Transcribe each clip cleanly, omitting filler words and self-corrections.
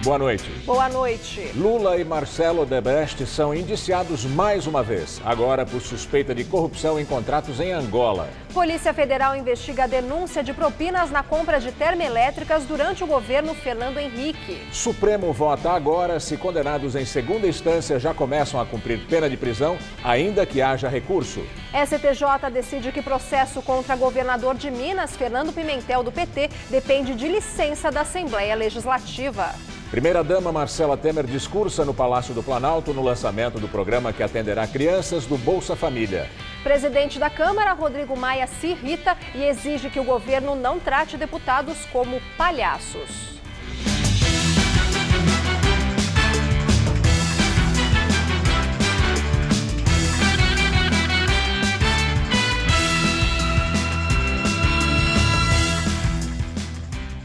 Boa noite. Boa noite. Lula e Marcelo Odebrecht são indiciados mais uma vez, agora por suspeita de corrupção em contratos em Angola. Polícia Federal investiga a denúncia de propinas na compra de termoelétricas durante o governo Fernando Henrique. Supremo vota agora se condenados em segunda instância já começam a cumprir pena de prisão, ainda que haja recurso. STJ decide que processo contra governador de Minas, Fernando Pimentel, do PT, depende de licença da Assembleia Legislativa. Primeira-dama Marcela Temer discursa no Palácio do Planalto no lançamento do programa que atenderá crianças do Bolsa Família. Presidente da Câmara, Rodrigo Maia, se irrita e exige que o governo não trate deputados como palhaços.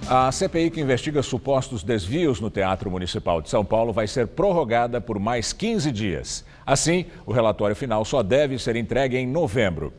A CPI que investiga supostos desvios no Teatro Municipal de São Paulo vai ser prorrogada por mais 15 dias. Assim, o relatório final só deve ser entregue em novembro.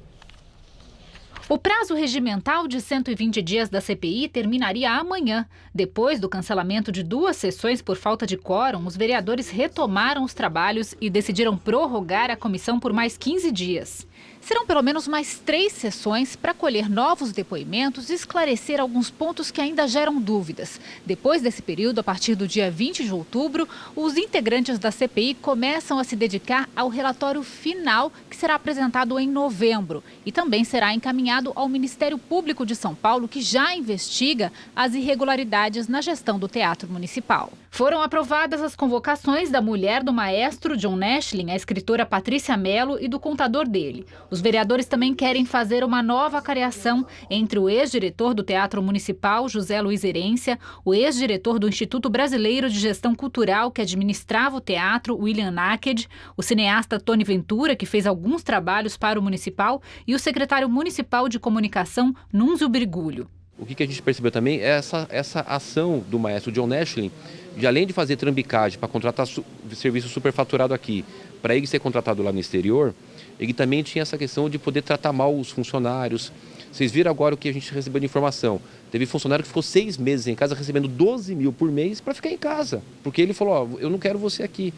O prazo regimental de 120 dias da CPI terminaria amanhã. Depois do cancelamento de 2 sessões por falta de quórum, os vereadores retomaram os trabalhos e decidiram prorrogar a comissão por mais 15 dias. Serão pelo menos mais 3 sessões para colher novos depoimentos e esclarecer alguns pontos que ainda geram dúvidas. Depois desse período, a partir do dia 20 de outubro, os integrantes da CPI começam a se dedicar ao relatório final, que será apresentado em novembro. E também será encaminhado ao Ministério Público de São Paulo, que já investiga as irregularidades na gestão do Teatro Municipal. Foram aprovadas as convocações da mulher do maestro John Nashling, a escritora Patrícia Mello, e do contador dele. Os vereadores também querem fazer uma nova cariação entre o ex-diretor do Teatro Municipal, José Luiz Herência, o ex-diretor do Instituto Brasileiro de Gestão Cultural, que administrava o teatro, William Naked, o cineasta Tony Ventura, que fez alguns trabalhos para o Municipal, e o secretário municipal de comunicação, Núnzio Brigulho. O que a gente percebeu também é essa ação do maestro John Nashling, de além de fazer trambicagem para contratar serviço superfaturado aqui, para ele ser contratado lá no exterior, ele também tinha essa questão de poder tratar mal os funcionários. Vocês viram agora o que a gente recebeu de informação. Teve funcionário que ficou 6 meses em casa recebendo 12 mil por mês para ficar em casa, porque ele falou, eu não quero você aqui.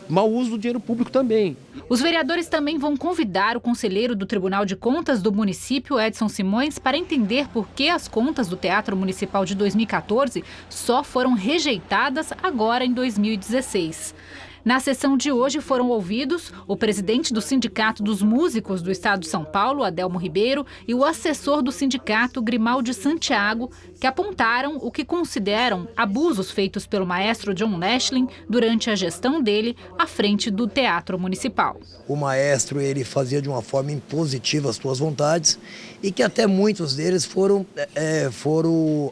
Mau uso do dinheiro público também. Os vereadores também vão convidar o conselheiro do Tribunal de Contas do município, Edson Simões, para entender por que as contas do Teatro Municipal de 2014 só foram rejeitadas agora em 2016. Na sessão de hoje foram ouvidos o presidente do Sindicato dos Músicos do Estado de São Paulo, Adelmo Ribeiro, e o assessor do sindicato, Grimaldi Santiago, que apontaram o que consideram abusos feitos pelo maestro John Nashling durante a gestão dele à frente do Teatro Municipal. O maestro ele fazia de uma forma impositiva as suas vontades e que até muitos deles foram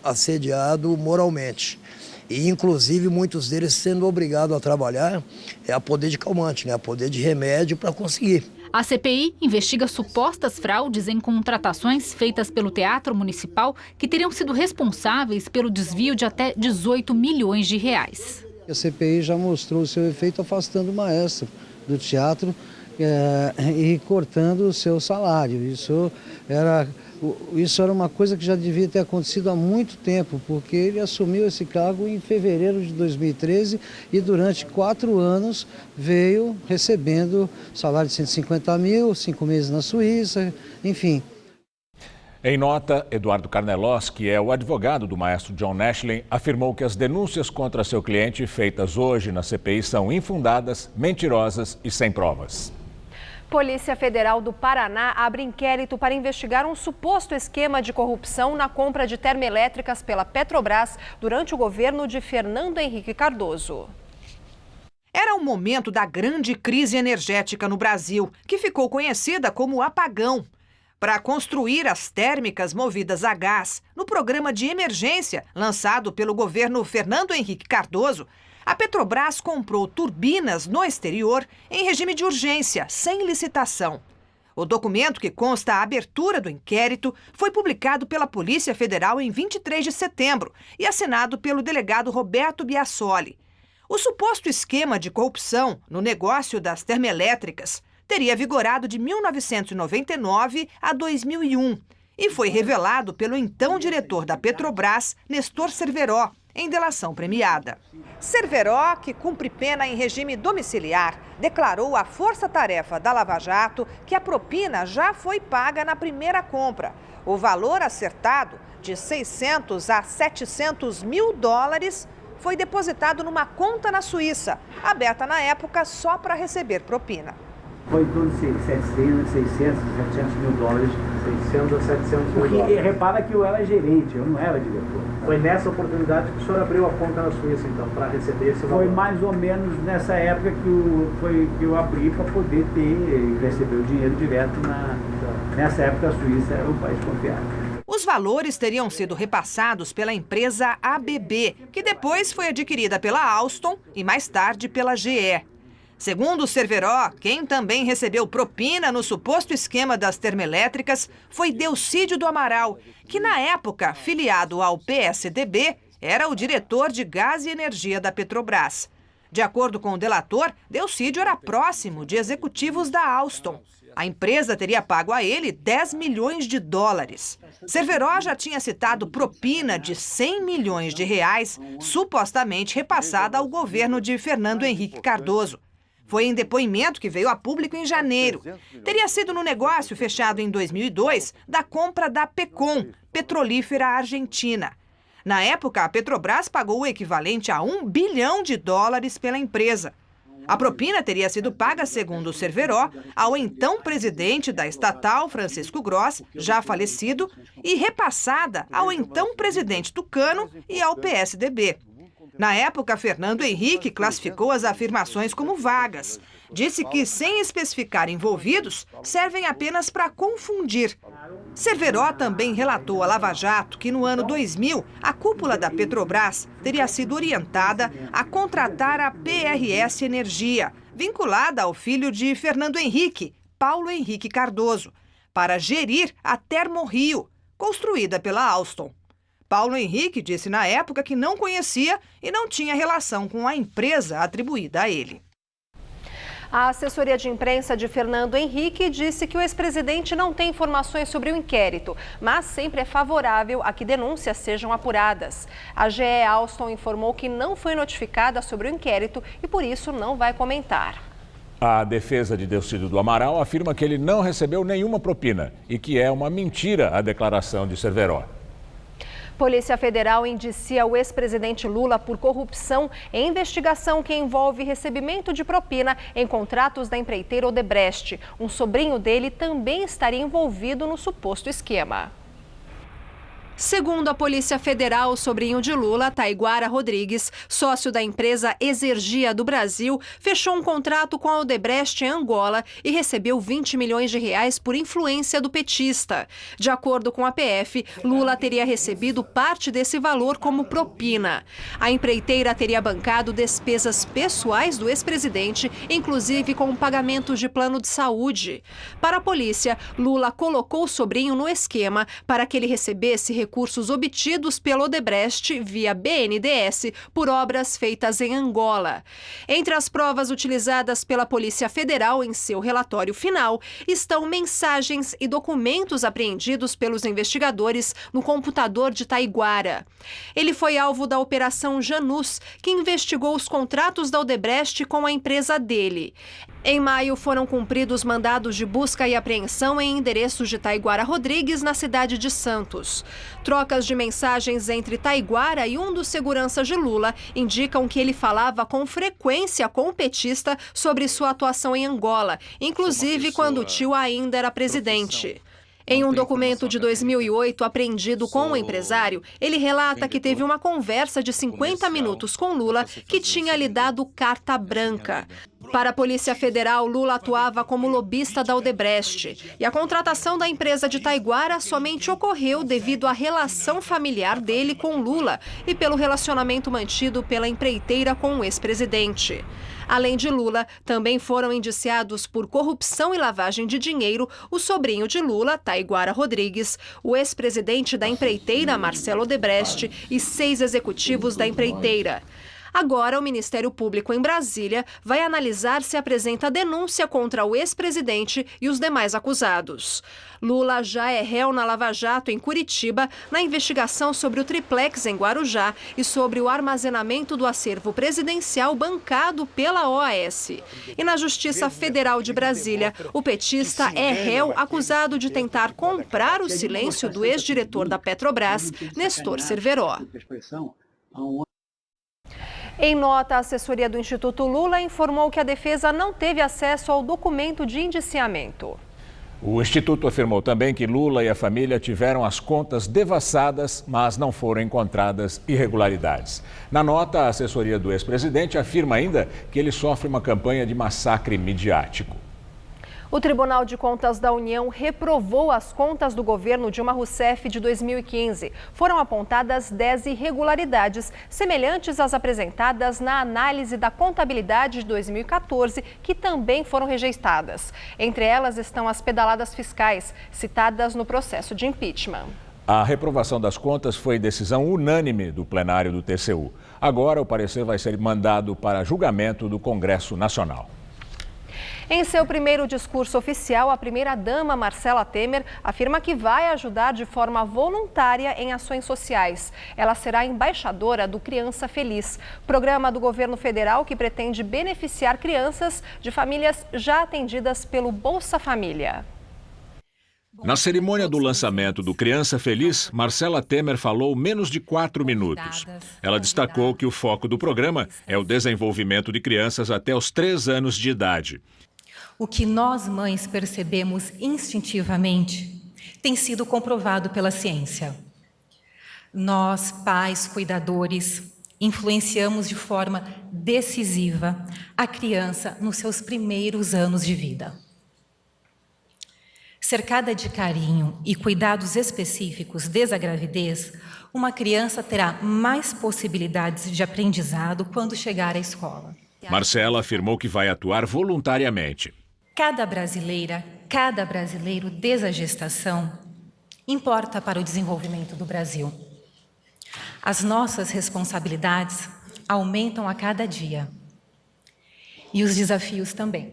assediados moralmente. E, inclusive, muitos deles sendo obrigados a trabalhar a poder de calmante, a poder de remédio para conseguir. A CPI investiga supostas fraudes em contratações feitas pelo Teatro Municipal que teriam sido responsáveis pelo desvio de até 18 milhões de reais. A CPI já mostrou o seu efeito afastando o maestro do teatro e cortando o seu salário. Isso era uma coisa que já devia ter acontecido há muito tempo, porque ele assumiu esse cargo em fevereiro de 2013 e durante 4 anos veio recebendo salário de 150 mil, 5 meses na Suíça, enfim. Em nota, Eduardo Carnelos, que é o advogado do maestro John Nashling, afirmou que as denúncias contra seu cliente feitas hoje na CPI são infundadas, mentirosas e sem provas. Polícia Federal do Paraná abre inquérito para investigar um suposto esquema de corrupção na compra de termoelétricas pela Petrobras durante o governo de Fernando Henrique Cardoso. Era o momento da grande crise energética no Brasil, que ficou conhecida como apagão. Para construir as térmicas movidas a gás no programa de emergência lançado pelo governo Fernando Henrique Cardoso, a Petrobras comprou turbinas no exterior em regime de urgência, sem licitação. O documento que consta a abertura do inquérito foi publicado pela Polícia Federal em 23 de setembro e assinado pelo delegado Roberto Biasoli. O suposto esquema de corrupção no negócio das termoelétricas teria vigorado de 1999 a 2001 e foi revelado pelo então diretor da Petrobras, Nestor Cerveró. em delação premiada. Cerveró, que cumpre pena em regime domiciliar, declarou à Força-Tarefa da Lava Jato que a propina já foi paga na primeira compra. O valor acertado, de 600 a 700 mil dólares, foi depositado numa conta na Suíça, aberta na época só para receber propina. Foi em torno de 600, 700 mil dólares. 600 a 700 mil dólares. Porque repara que eu era gerente, eu não era diretor. Foi nessa oportunidade que o senhor abriu a conta na Suíça, então, para receber esse valor? Foi mais ou menos nessa época que eu abri para poder receber o dinheiro direto. Nessa época a Suíça era um país confiável. Os valores teriam sido repassados pela empresa ABB, que depois foi adquirida pela Alstom e mais tarde pela GE. Segundo o Cerveró, quem também recebeu propina no suposto esquema das termoelétricas foi Delcídio do Amaral, que na época, filiado ao PSDB, era o diretor de gás e energia da Petrobras. De acordo com o delator, Delcídio era próximo de executivos da Alstom. A empresa teria pago a ele 10 milhões de dólares. Cerveró já tinha citado propina de 100 milhões de reais, supostamente repassada ao governo de Fernando Henrique Cardoso. Foi em depoimento que veio a público em janeiro. Teria sido no negócio fechado em 2002 da compra da Pecom, petrolífera argentina. Na época, a Petrobras pagou o equivalente a 1 bilhão de dólares pela empresa. A propina teria sido paga, segundo o Cerveró, ao então presidente da estatal, Francisco Gross, já falecido, e repassada ao então presidente Tucano e ao PSDB. Na época, Fernando Henrique classificou as afirmações como vagas. Disse que, sem especificar envolvidos, servem apenas para confundir. Cerveró também relatou à Lava Jato que, no ano 2000, a cúpula da Petrobras teria sido orientada a contratar a PRS Energia, vinculada ao filho de Fernando Henrique, Paulo Henrique Cardoso, para gerir a Termorrio, construída pela Alstom. Paulo Henrique disse na época que não conhecia e não tinha relação com a empresa atribuída a ele. A assessoria de imprensa de Fernando Henrique disse que o ex-presidente não tem informações sobre o inquérito, mas sempre é favorável a que denúncias sejam apuradas. A GE Alstom informou que não foi notificada sobre o inquérito e, por isso, não vai comentar. A defesa de Delcídio do Amaral afirma que ele não recebeu nenhuma propina e que é uma mentira a declaração de Cerveró. Polícia Federal indicia o ex-presidente Lula por corrupção em investigação que envolve recebimento de propina em contratos da empreiteira Odebrecht. Um sobrinho dele também estaria envolvido no suposto esquema. Segundo a Polícia Federal, o sobrinho de Lula, Taiguara Rodrigues, sócio da empresa Exergia do Brasil, fechou um contrato com a Odebrecht em Angola e recebeu 20 milhões de reais por influência do petista. De acordo com a PF, Lula teria recebido parte desse valor como propina. A empreiteira teria bancado despesas pessoais do ex-presidente, inclusive com pagamentos de plano de saúde. Para a polícia, Lula colocou o sobrinho no esquema para que ele recebesse recursos obtidos pela Odebrecht via BNDES por obras feitas em Angola. Entre as provas utilizadas pela Polícia Federal em seu relatório final estão mensagens e documentos apreendidos pelos investigadores no computador de Taiguara. Ele foi alvo da Operação Janus, que investigou os contratos da Odebrecht com a empresa dele. Em maio, foram cumpridos mandados de busca e apreensão em endereços de Taiguara Rodrigues, na cidade de Santos. Trocas de mensagens entre Taiguara e um dos seguranças de Lula indicam que ele falava com frequência com o petista sobre sua atuação em Angola, inclusive quando o tio ainda era presidente. Em um documento de 2008, apreendido com o empresário, ele relata que teve uma conversa de 50 minutos com Lula, que tinha lhe dado carta branca. Para a Polícia Federal, Lula atuava como lobista da Odebrecht. E a contratação da empresa de Taiguara somente ocorreu devido à relação familiar dele com Lula e pelo relacionamento mantido pela empreiteira com o ex-presidente. Além de Lula, também foram indiciados por corrupção e lavagem de dinheiro o sobrinho de Lula, Taiguara Rodrigues, o ex-presidente da empreiteira, Marcelo Odebrecht, e 6 executivos da empreiteira. Agora, o Ministério Público em Brasília vai analisar se apresenta denúncia contra o ex-presidente e os demais acusados. Lula já é réu na Lava Jato, em Curitiba, na investigação sobre o triplex em Guarujá e sobre o armazenamento do acervo presidencial bancado pela OAS. E na Justiça Federal de Brasília, o petista é réu acusado de tentar comprar o silêncio do ex-diretor da Petrobras, Nestor Cerveró. Em nota, a assessoria do Instituto Lula informou que a defesa não teve acesso ao documento de indiciamento. O Instituto afirmou também que Lula e a família tiveram as contas devassadas, mas não foram encontradas irregularidades. Na nota, a assessoria do ex-presidente afirma ainda que ele sofre uma campanha de massacre midiático. O Tribunal de Contas da União reprovou as contas do governo Dilma Rousseff de 2015. Foram apontadas 10 irregularidades, semelhantes às apresentadas na análise da contabilidade de 2014, que também foram rejeitadas. Entre elas estão as pedaladas fiscais, citadas no processo de impeachment. A reprovação das contas foi decisão unânime do plenário do TCU. Agora, o parecer vai ser mandado para julgamento do Congresso Nacional. Em seu primeiro discurso oficial, a primeira-dama Marcela Temer afirma que vai ajudar de forma voluntária em ações sociais. Ela será embaixadora do Criança Feliz, programa do governo federal que pretende beneficiar crianças de famílias já atendidas pelo Bolsa Família. Na cerimônia do lançamento do Criança Feliz, Marcela Temer falou menos de 4 minutos. Ela destacou que o foco do programa é o desenvolvimento de crianças até os 3 anos de idade. O que nós, mães, percebemos instintivamente tem sido comprovado pela ciência. Nós, pais, cuidadores, influenciamos de forma decisiva a criança nos seus primeiros anos de vida. Cercada de carinho e cuidados específicos desde a gravidez, uma criança terá mais possibilidades de aprendizado quando chegar à escola. Marcela afirmou que vai atuar voluntariamente. Cada brasileira, cada brasileiro desde a gestação importa para o desenvolvimento do Brasil. As nossas responsabilidades aumentam a cada dia e os desafios também.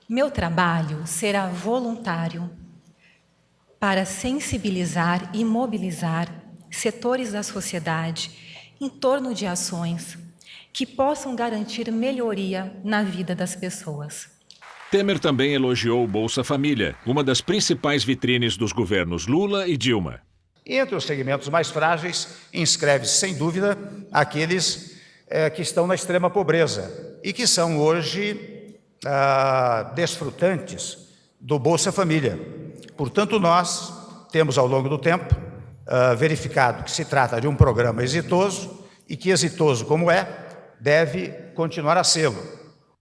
Meu trabalho será voluntário para sensibilizar e mobilizar setores da sociedade em torno de ações que possam garantir melhoria na vida das pessoas. Temer também elogiou o Bolsa Família, uma das principais vitrines dos governos Lula e Dilma. Entre os segmentos mais frágeis, inscreve-se, sem dúvida, aqueles que estão na extrema pobreza e que são hoje desfrutantes do Bolsa Família. Portanto, nós temos, ao longo do tempo, verificado que se trata de um programa exitoso e que, exitoso como é, deve continuar a sê-lo.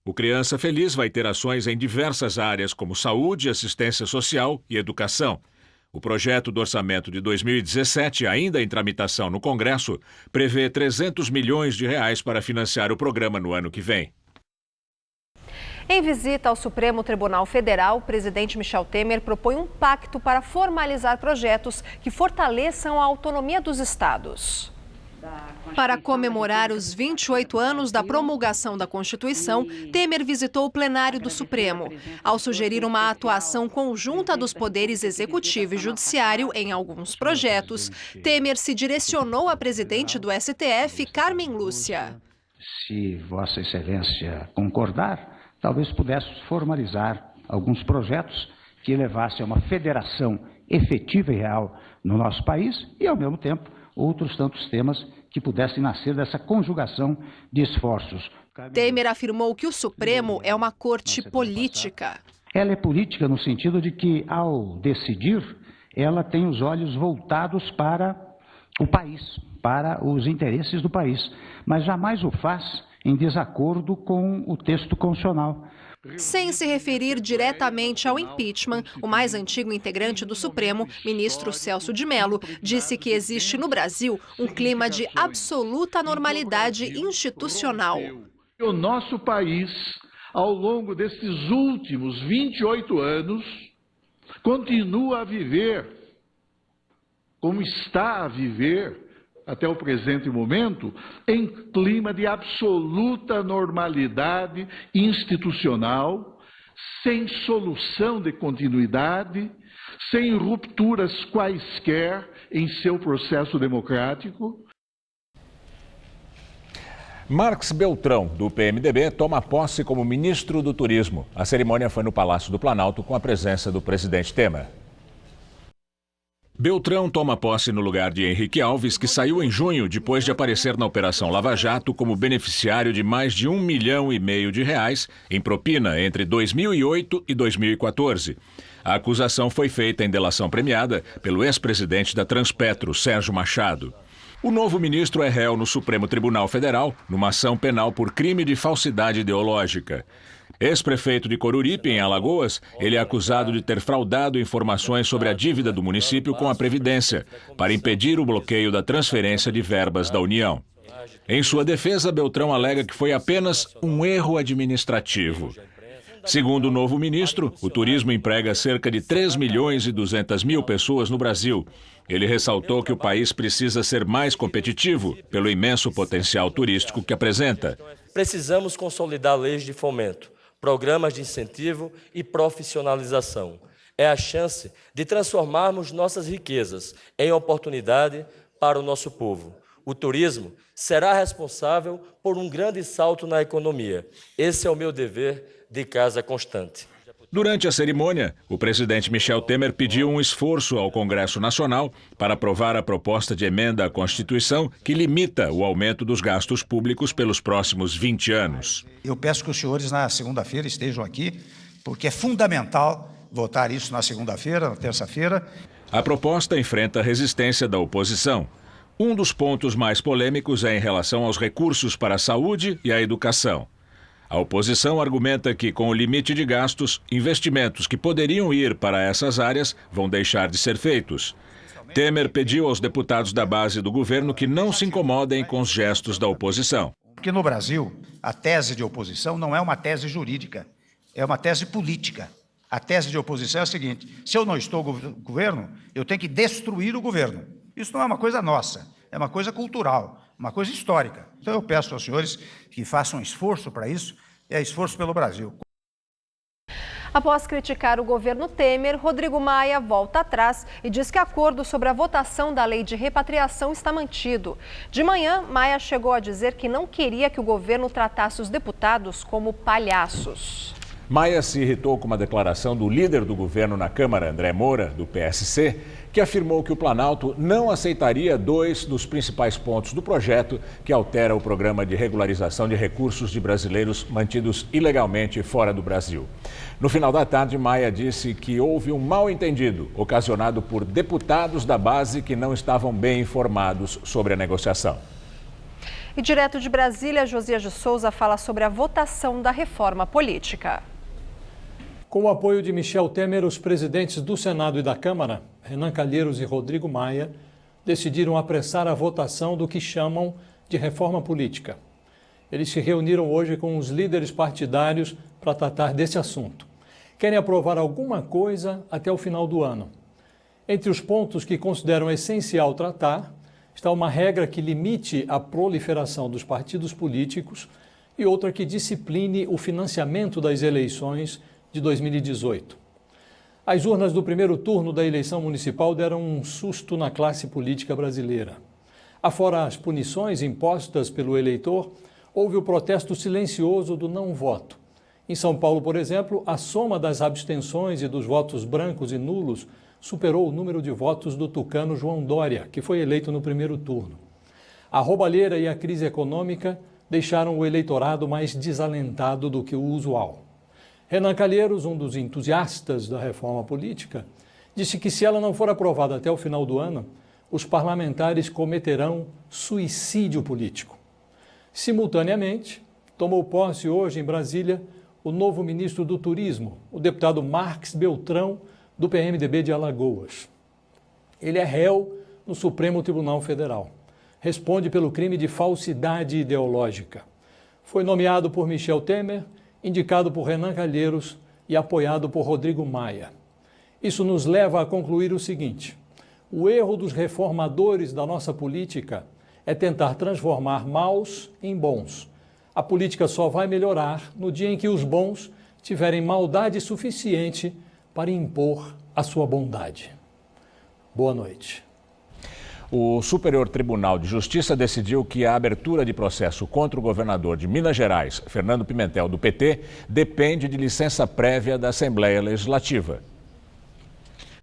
O Criança Feliz vai ter ações em diversas áreas, como saúde, assistência social e educação. O projeto do orçamento de 2017, ainda em tramitação no Congresso, prevê 300 milhões de reais para financiar o programa no ano que vem. Em visita ao Supremo Tribunal Federal, o presidente Michel Temer propõe um pacto para formalizar projetos que fortaleçam a autonomia dos estados. Para comemorar os 28 anos da promulgação da Constituição, Temer visitou o plenário do Supremo. Ao sugerir uma atuação conjunta dos poderes executivo e judiciário em alguns projetos, Temer se direcionou à presidente do STF, Carmen Lúcia. Se Vossa Excelência concordar, talvez pudéssemos formalizar alguns projetos que levassem a uma federação efetiva e real no nosso país e, ao mesmo tempo, outros tantos temas que pudessem nascer dessa conjugação de esforços. Temer afirmou que o Supremo é uma corte política. Ela é política no sentido de que, ao decidir, ela tem os olhos voltados para o país, para os interesses do país, mas jamais o faz em desacordo com o texto constitucional. Sem se referir diretamente ao impeachment, o mais antigo integrante do Supremo, ministro Celso de Mello, disse que existe no Brasil um clima de absoluta normalidade institucional. O nosso país, ao longo desses últimos 28 anos, continua a viver, como está a viver, até o presente momento, em clima de absoluta normalidade institucional, sem solução de continuidade, sem rupturas quaisquer em seu processo democrático. Marcos Beltrão, do PMDB, toma posse como ministro do Turismo. A cerimônia foi no Palácio do Planalto com a presença do presidente Temer. Beltrão toma posse no lugar de Henrique Alves, que saiu em junho depois de aparecer na Operação Lava Jato como beneficiário de mais de R$1,5 milhão em propina entre 2008 e 2014. A acusação foi feita em delação premiada pelo ex-presidente da Transpetro, Sérgio Machado. O novo ministro é réu no Supremo Tribunal Federal, numa ação penal por crime de falsidade ideológica. Ex-prefeito de Coruripe, em Alagoas, ele é acusado de ter fraudado informações sobre a dívida do município com a Previdência, para impedir o bloqueio da transferência de verbas da União. Em sua defesa, Beltrão alega que foi apenas um erro administrativo. Segundo o novo ministro, o turismo emprega cerca de 3.200.000 pessoas no Brasil. Ele ressaltou que o país precisa ser mais competitivo pelo imenso potencial turístico que apresenta. Precisamos consolidar leis de fomento, programas de incentivo e profissionalização. É a chance de transformarmos nossas riquezas em oportunidade para o nosso povo. O turismo será responsável por um grande salto na economia. Esse é o meu dever de casa constante. Durante a cerimônia, o presidente Michel Temer pediu um esforço ao Congresso Nacional para aprovar a proposta de emenda à Constituição que limita o aumento dos gastos públicos pelos próximos 20 anos. Eu peço que os senhores na segunda-feira estejam aqui, porque é fundamental votar isso na segunda-feira, na terça-feira. A proposta enfrenta a resistência da oposição. Um dos pontos mais polêmicos é em relação aos recursos para a saúde e a educação. A oposição argumenta que, com o limite de gastos, investimentos que poderiam ir para essas áreas vão deixar de ser feitos. Temer pediu aos deputados da base do governo que não se incomodem com os gestos da oposição. Porque no Brasil, a tese de oposição não é uma tese jurídica, é uma tese política. A tese de oposição é a seguinte: se eu não estou no governo, eu tenho que destruir o governo. Isso não é uma coisa nossa, é uma coisa cultural, uma coisa histórica. Então eu peço aos senhores que façam um esforço para isso, é esforço pelo Brasil. Após criticar o governo Temer, Rodrigo Maia volta atrás e diz que acordo sobre a votação da lei de repatriação está mantido. De manhã, Maia chegou a dizer que não queria que o governo tratasse os deputados como palhaços. Maia se irritou com uma declaração do líder do governo na Câmara, André Moura, do PSC, que afirmou que o Planalto não aceitaria 2 dos principais pontos do projeto que altera o programa de regularização de recursos de brasileiros mantidos ilegalmente fora do Brasil. No final da tarde, Maia disse que houve um mal-entendido ocasionado por deputados da base que não estavam bem informados sobre a negociação. E direto de Brasília, Josias de Souza fala sobre a votação da reforma política. Com o apoio de Michel Temer, os presidentes do Senado e da Câmara, Renan Calheiros e Rodrigo Maia, decidiram apressar a votação do que chamam de reforma política. Eles se reuniram hoje com os líderes partidários para tratar desse assunto. Querem aprovar alguma coisa até o final do ano. Entre os pontos que consideram essencial tratar, está uma regra que limite a proliferação dos partidos políticos e outra que discipline o financiamento das eleições de 2018. As urnas do primeiro turno da eleição municipal deram um susto na classe política brasileira. Afora as punições impostas pelo eleitor, houve o protesto silencioso do não voto. Em São Paulo, por exemplo, a soma das abstenções e dos votos brancos e nulos superou o número de votos do tucano João Dória, que foi eleito no primeiro turno. A roubalheira e a crise econômica deixaram o eleitorado mais desalentado do que o usual. Renan Calheiros, um dos entusiastas da reforma política, disse que se ela não for aprovada até o final do ano, os parlamentares cometerão suicídio político. Simultaneamente, tomou posse hoje em Brasília o novo ministro do Turismo, o deputado Marcos Beltrão, do PMDB de Alagoas. Ele é réu no Supremo Tribunal Federal. Responde pelo crime de falsidade ideológica. Foi nomeado por Michel Temer, indicado por Renan Calheiros e apoiado por Rodrigo Maia. Isso nos leva a concluir o seguinte: o erro dos reformadores da nossa política é tentar transformar maus em bons. A política só vai melhorar no dia em que os bons tiverem maldade suficiente para impor a sua bondade. Boa noite. O Superior Tribunal de Justiça decidiu que a abertura de processo contra o governador de Minas Gerais, Fernando Pimentel, do PT, depende de licença prévia da Assembleia Legislativa.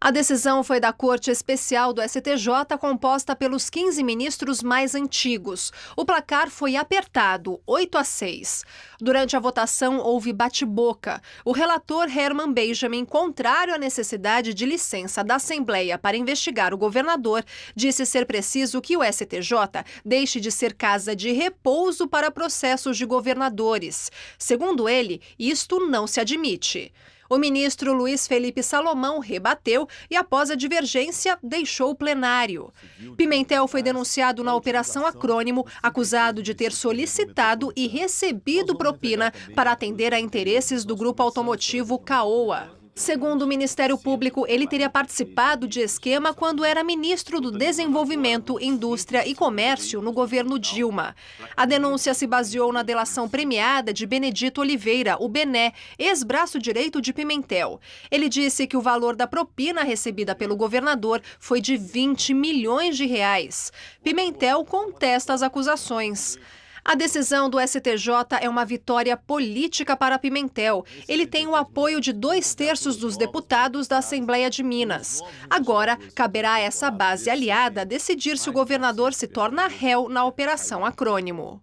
A decisão foi da Corte Especial do STJ, composta pelos 15 ministros mais antigos. O placar foi apertado, 8-6. Durante a votação, houve bate-boca. O relator Herman Benjamin, contrário à necessidade de licença da Assembleia para investigar o governador, disse ser preciso que o STJ deixe de ser casa de repouso para processos de governadores. Segundo ele, isto não se admite. O ministro Luiz Felipe Salomão rebateu e, após a divergência, deixou o plenário. Pimentel foi denunciado na Operação Acrônimo, acusado de ter solicitado e recebido propina para atender a interesses do grupo automotivo Caoa. Segundo o Ministério Público, ele teria participado de esquema quando era ministro do Desenvolvimento, Indústria e Comércio no governo Dilma. A denúncia se baseou na delação premiada de Benedito Oliveira, o Bené, ex-braço direito de Pimentel. Ele disse que o valor da propina recebida pelo governador foi de 20 milhões de reais. Pimentel contesta as acusações. A decisão do STJ é uma vitória política para Pimentel. Ele tem o apoio de 2/3 dos deputados da Assembleia de Minas. Agora, caberá a essa base aliada decidir se o governador se torna réu na Operação Acrônimo.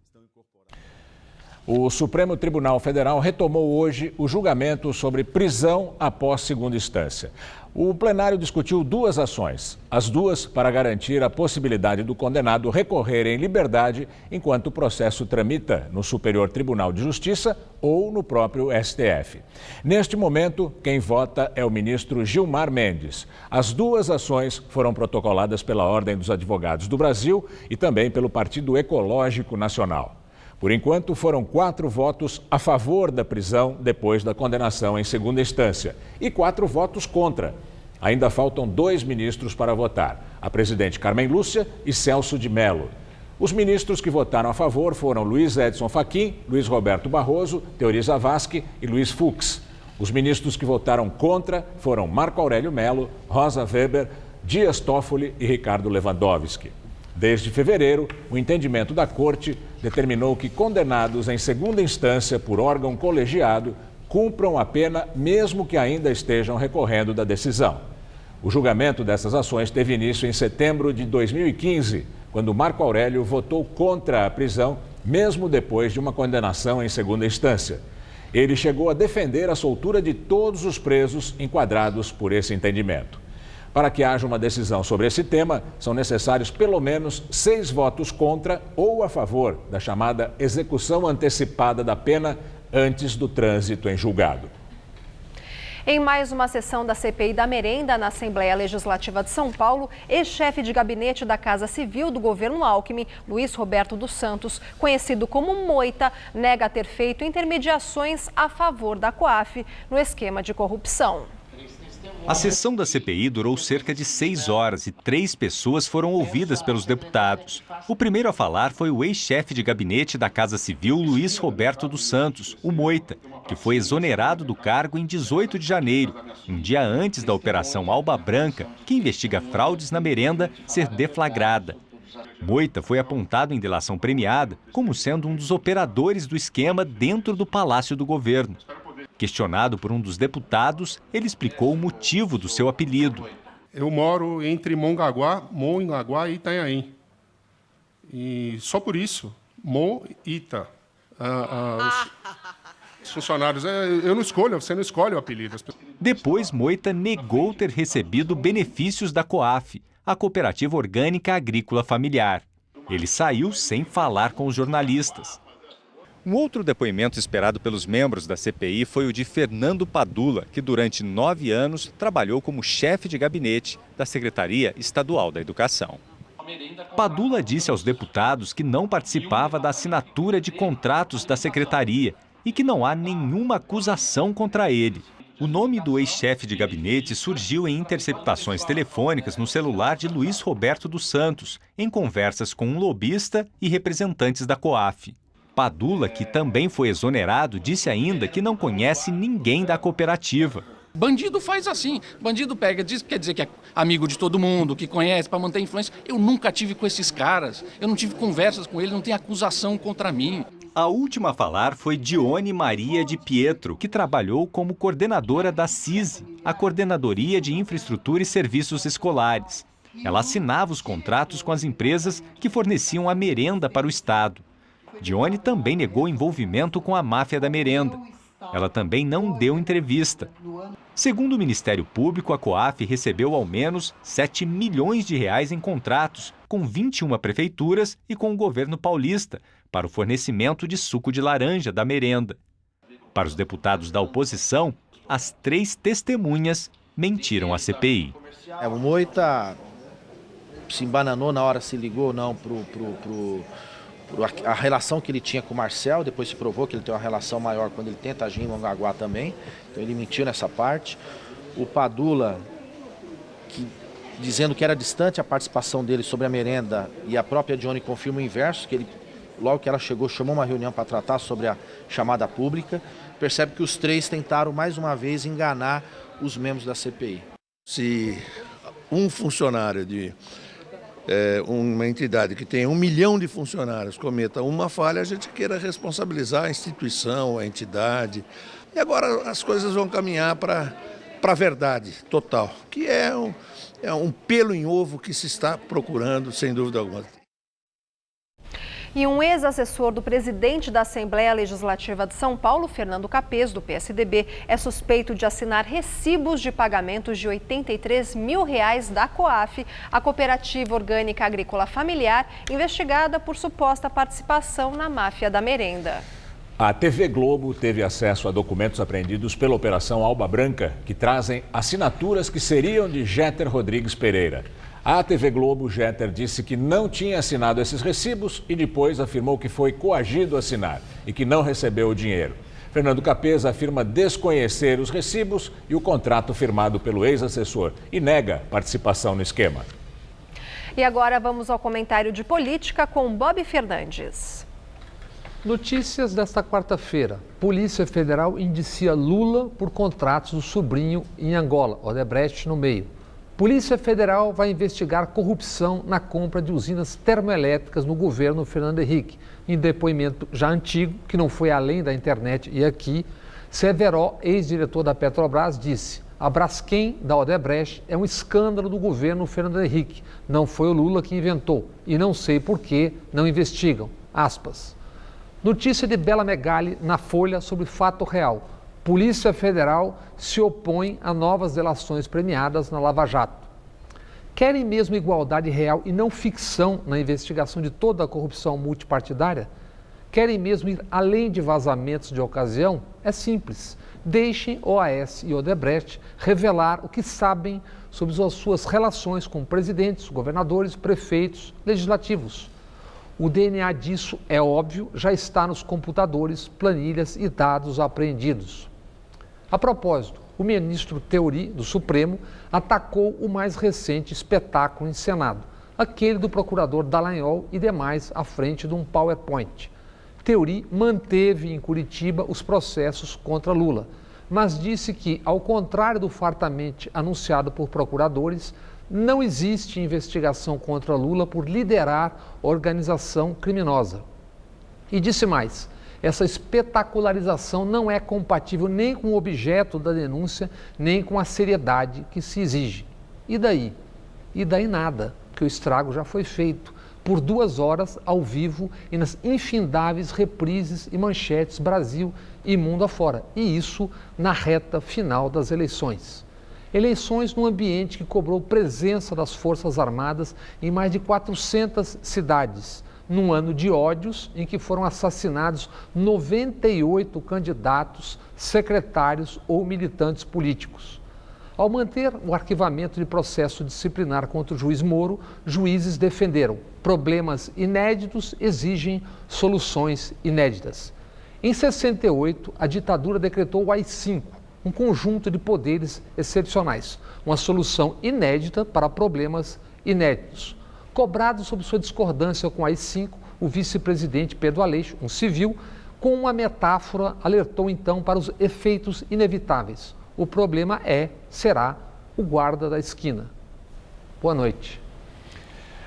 O Supremo Tribunal Federal retomou hoje o julgamento sobre prisão após segunda instância. O plenário discutiu duas ações, as duas para garantir a possibilidade do condenado recorrer em liberdade enquanto o processo tramita no Superior Tribunal de Justiça ou no próprio STF. Neste momento, quem vota é o ministro Gilmar Mendes. As duas ações foram protocoladas pela Ordem dos Advogados do Brasil e também pelo Partido Ecológico Nacional. Por enquanto, foram 4 votos a favor da prisão depois da condenação em segunda instância e 4 votos contra. Ainda faltam 2 ministros para votar, a presidente Carmen Lúcia e Celso de Mello. Os ministros que votaram a favor foram Luiz Edson Fachin, Luiz Roberto Barroso, Teori Zavascki e Luiz Fux. Os ministros que votaram contra foram Marco Aurélio Mello, Rosa Weber, Dias Toffoli e Ricardo Lewandowski. Desde fevereiro, o entendimento da Corte determinou que condenados em segunda instância por órgão colegiado cumpram a pena mesmo que ainda estejam recorrendo da decisão. O julgamento dessas ações teve início em setembro de 2015, quando Marco Aurélio votou contra a prisão, mesmo depois de uma condenação em segunda instância. Ele chegou a defender a soltura de todos os presos enquadrados por esse entendimento. Para que haja uma decisão sobre esse tema, são necessários pelo menos 6 votos contra ou a favor da chamada execução antecipada da pena antes do trânsito em julgado. Em mais uma sessão da CPI da merenda na Assembleia Legislativa de São Paulo, ex-chefe de gabinete da Casa Civil do governo Alckmin, Luiz Roberto dos Santos, conhecido como Moita, nega ter feito intermediações a favor da Coaf no esquema de corrupção. A sessão da CPI durou cerca de 6 horas e 3 pessoas foram ouvidas pelos deputados. O primeiro a falar foi o ex-chefe de gabinete da Casa Civil, Luiz Roberto dos Santos, o Moita, que foi exonerado do cargo em 18 de janeiro, um dia antes da Operação Alba Branca, que investiga fraudes na merenda, ser deflagrada. Moita foi apontado em delação premiada como sendo um dos operadores do esquema dentro do Palácio do Governo. Questionado por um dos deputados, ele explicou o motivo do seu apelido. Eu moro entre Mongaguá e Itanhaém. E só por isso, Moita. Os funcionários, eu não escolho, você não escolhe o apelido. Depois, Moita negou ter recebido benefícios da Coaf, a Cooperativa Orgânica Agrícola Familiar. Ele saiu sem falar com os jornalistas. Um outro depoimento esperado pelos membros da CPI foi o de Fernando Padula, que durante 9 anos trabalhou como chefe de gabinete da Secretaria Estadual da Educação. Padula disse aos deputados que não participava da assinatura de contratos da secretaria e que não há nenhuma acusação contra ele. O nome do ex-chefe de gabinete surgiu em interceptações telefônicas no celular de Luiz Roberto dos Santos, em conversas com um lobista e representantes da COAF. Padula, que também foi exonerado, disse ainda que não conhece ninguém da cooperativa. Bandido faz assim, bandido pega, quer dizer que é amigo de todo mundo, que conhece, para manter influência. Eu nunca tive com esses caras, eu não tive conversas com eles, não tem acusação contra mim. A última a falar foi Dione Maria de Pietro, que trabalhou como coordenadora da CISI, a Coordenadoria de Infraestrutura e Serviços Escolares. Ela assinava os contratos com as empresas que forneciam a merenda para o Estado. Dione também negou envolvimento com a máfia da merenda. Ela também não deu entrevista. Segundo o Ministério Público, a COAF recebeu ao menos 7 milhões de reais em contratos com 21 prefeituras e com o governo paulista para o fornecimento de suco de laranja da merenda. Para os deputados da oposição, as 3 testemunhas mentiram à CPI. O Moita se embananou na hora, se ligou ou não a relação que ele tinha com o Marcel, depois se provou que ele tem uma relação maior quando ele tenta agir em Mongaguá também, então ele mentiu nessa parte. O Padula, dizendo que era distante a participação dele sobre a merenda, e a própria Dione confirma o inverso, que ele, logo que ela chegou, chamou uma reunião para tratar sobre a chamada pública. Percebe que os 3 tentaram mais uma vez enganar os membros da CPI. Se um funcionário de uma entidade que tem 1 milhão de funcionários cometa uma falha, a gente queira responsabilizar a instituição, a entidade. E agora as coisas vão caminhar para a verdade total, que é um pelo em ovo que se está procurando, sem dúvida alguma. E um ex-assessor do presidente da Assembleia Legislativa de São Paulo, Fernando Capês, do PSDB, é suspeito de assinar recibos de pagamentos de R$ 83 mil da COAF, a Cooperativa Orgânica Agrícola Familiar, investigada por suposta participação na máfia da merenda. A TV Globo teve acesso a documentos apreendidos pela Operação Alba Branca, que trazem assinaturas que seriam de Jeter Rodrigues Pereira. A TV Globo, Jeter disse que não tinha assinado esses recibos e depois afirmou que foi coagido a assinar e que não recebeu o dinheiro. Fernando Capês afirma desconhecer os recibos e o contrato firmado pelo ex-assessor e nega participação no esquema. E agora vamos ao comentário de política com Bob Fernandes. Notícias desta quarta-feira. Polícia Federal indicia Lula por contratos do sobrinho em Angola, Odebrecht no meio. Polícia Federal vai investigar corrupção na compra de usinas termoelétricas no governo Fernando Henrique. Em depoimento já antigo, que não foi além da internet e aqui, Severo, ex-diretor da Petrobras, disse: a Braskem da Odebrecht é um escândalo do governo Fernando Henrique. Não foi o Lula que inventou e não sei por que não investigam. Aspas. Notícia de Bela Megali na Folha sobre fato real. Polícia Federal se opõe a novas delações premiadas na Lava Jato. Querem mesmo igualdade real e não ficção na investigação de toda a corrupção multipartidária? Querem mesmo ir além de vazamentos de ocasião? É simples. Deixem OAS e Odebrecht revelar o que sabem sobre as suas relações com presidentes, governadores, prefeitos, legislativos. O DNA disso, é óbvio, já está nos computadores, planilhas e dados apreendidos. A propósito, o ministro Theory, do Supremo, atacou o mais recente espetáculo encenado, aquele do procurador Dallagnol e demais à frente de um PowerPoint. Theory manteve em Curitiba os processos contra Lula, mas disse que, ao contrário do fartamente anunciado por procuradores, não existe investigação contra Lula por liderar organização criminosa. E disse mais: essa espetacularização não é compatível nem com o objeto da denúncia, nem com a seriedade que se exige. E daí? E daí nada, porque o estrago já foi feito, por 2 horas ao vivo e nas infindáveis reprises e manchetes Brasil e mundo afora. E isso na reta final das eleições. Eleições num ambiente que cobrou presença das Forças Armadas em mais de 400 cidades, num ano de ódios em que foram assassinados 98 candidatos, secretários ou militantes políticos. Ao manter o arquivamento de processo disciplinar contra o juiz Moro, juízes defenderam: problemas inéditos exigem soluções inéditas. Em 68, a ditadura decretou o AI-5, um conjunto de poderes excepcionais, uma solução inédita para problemas inéditos. Cobrado sobre sua discordância com a AI-5, o vice-presidente Pedro Aleixo, um civil, com uma metáfora, alertou então para os efeitos inevitáveis. O problema será o guarda da esquina. Boa noite.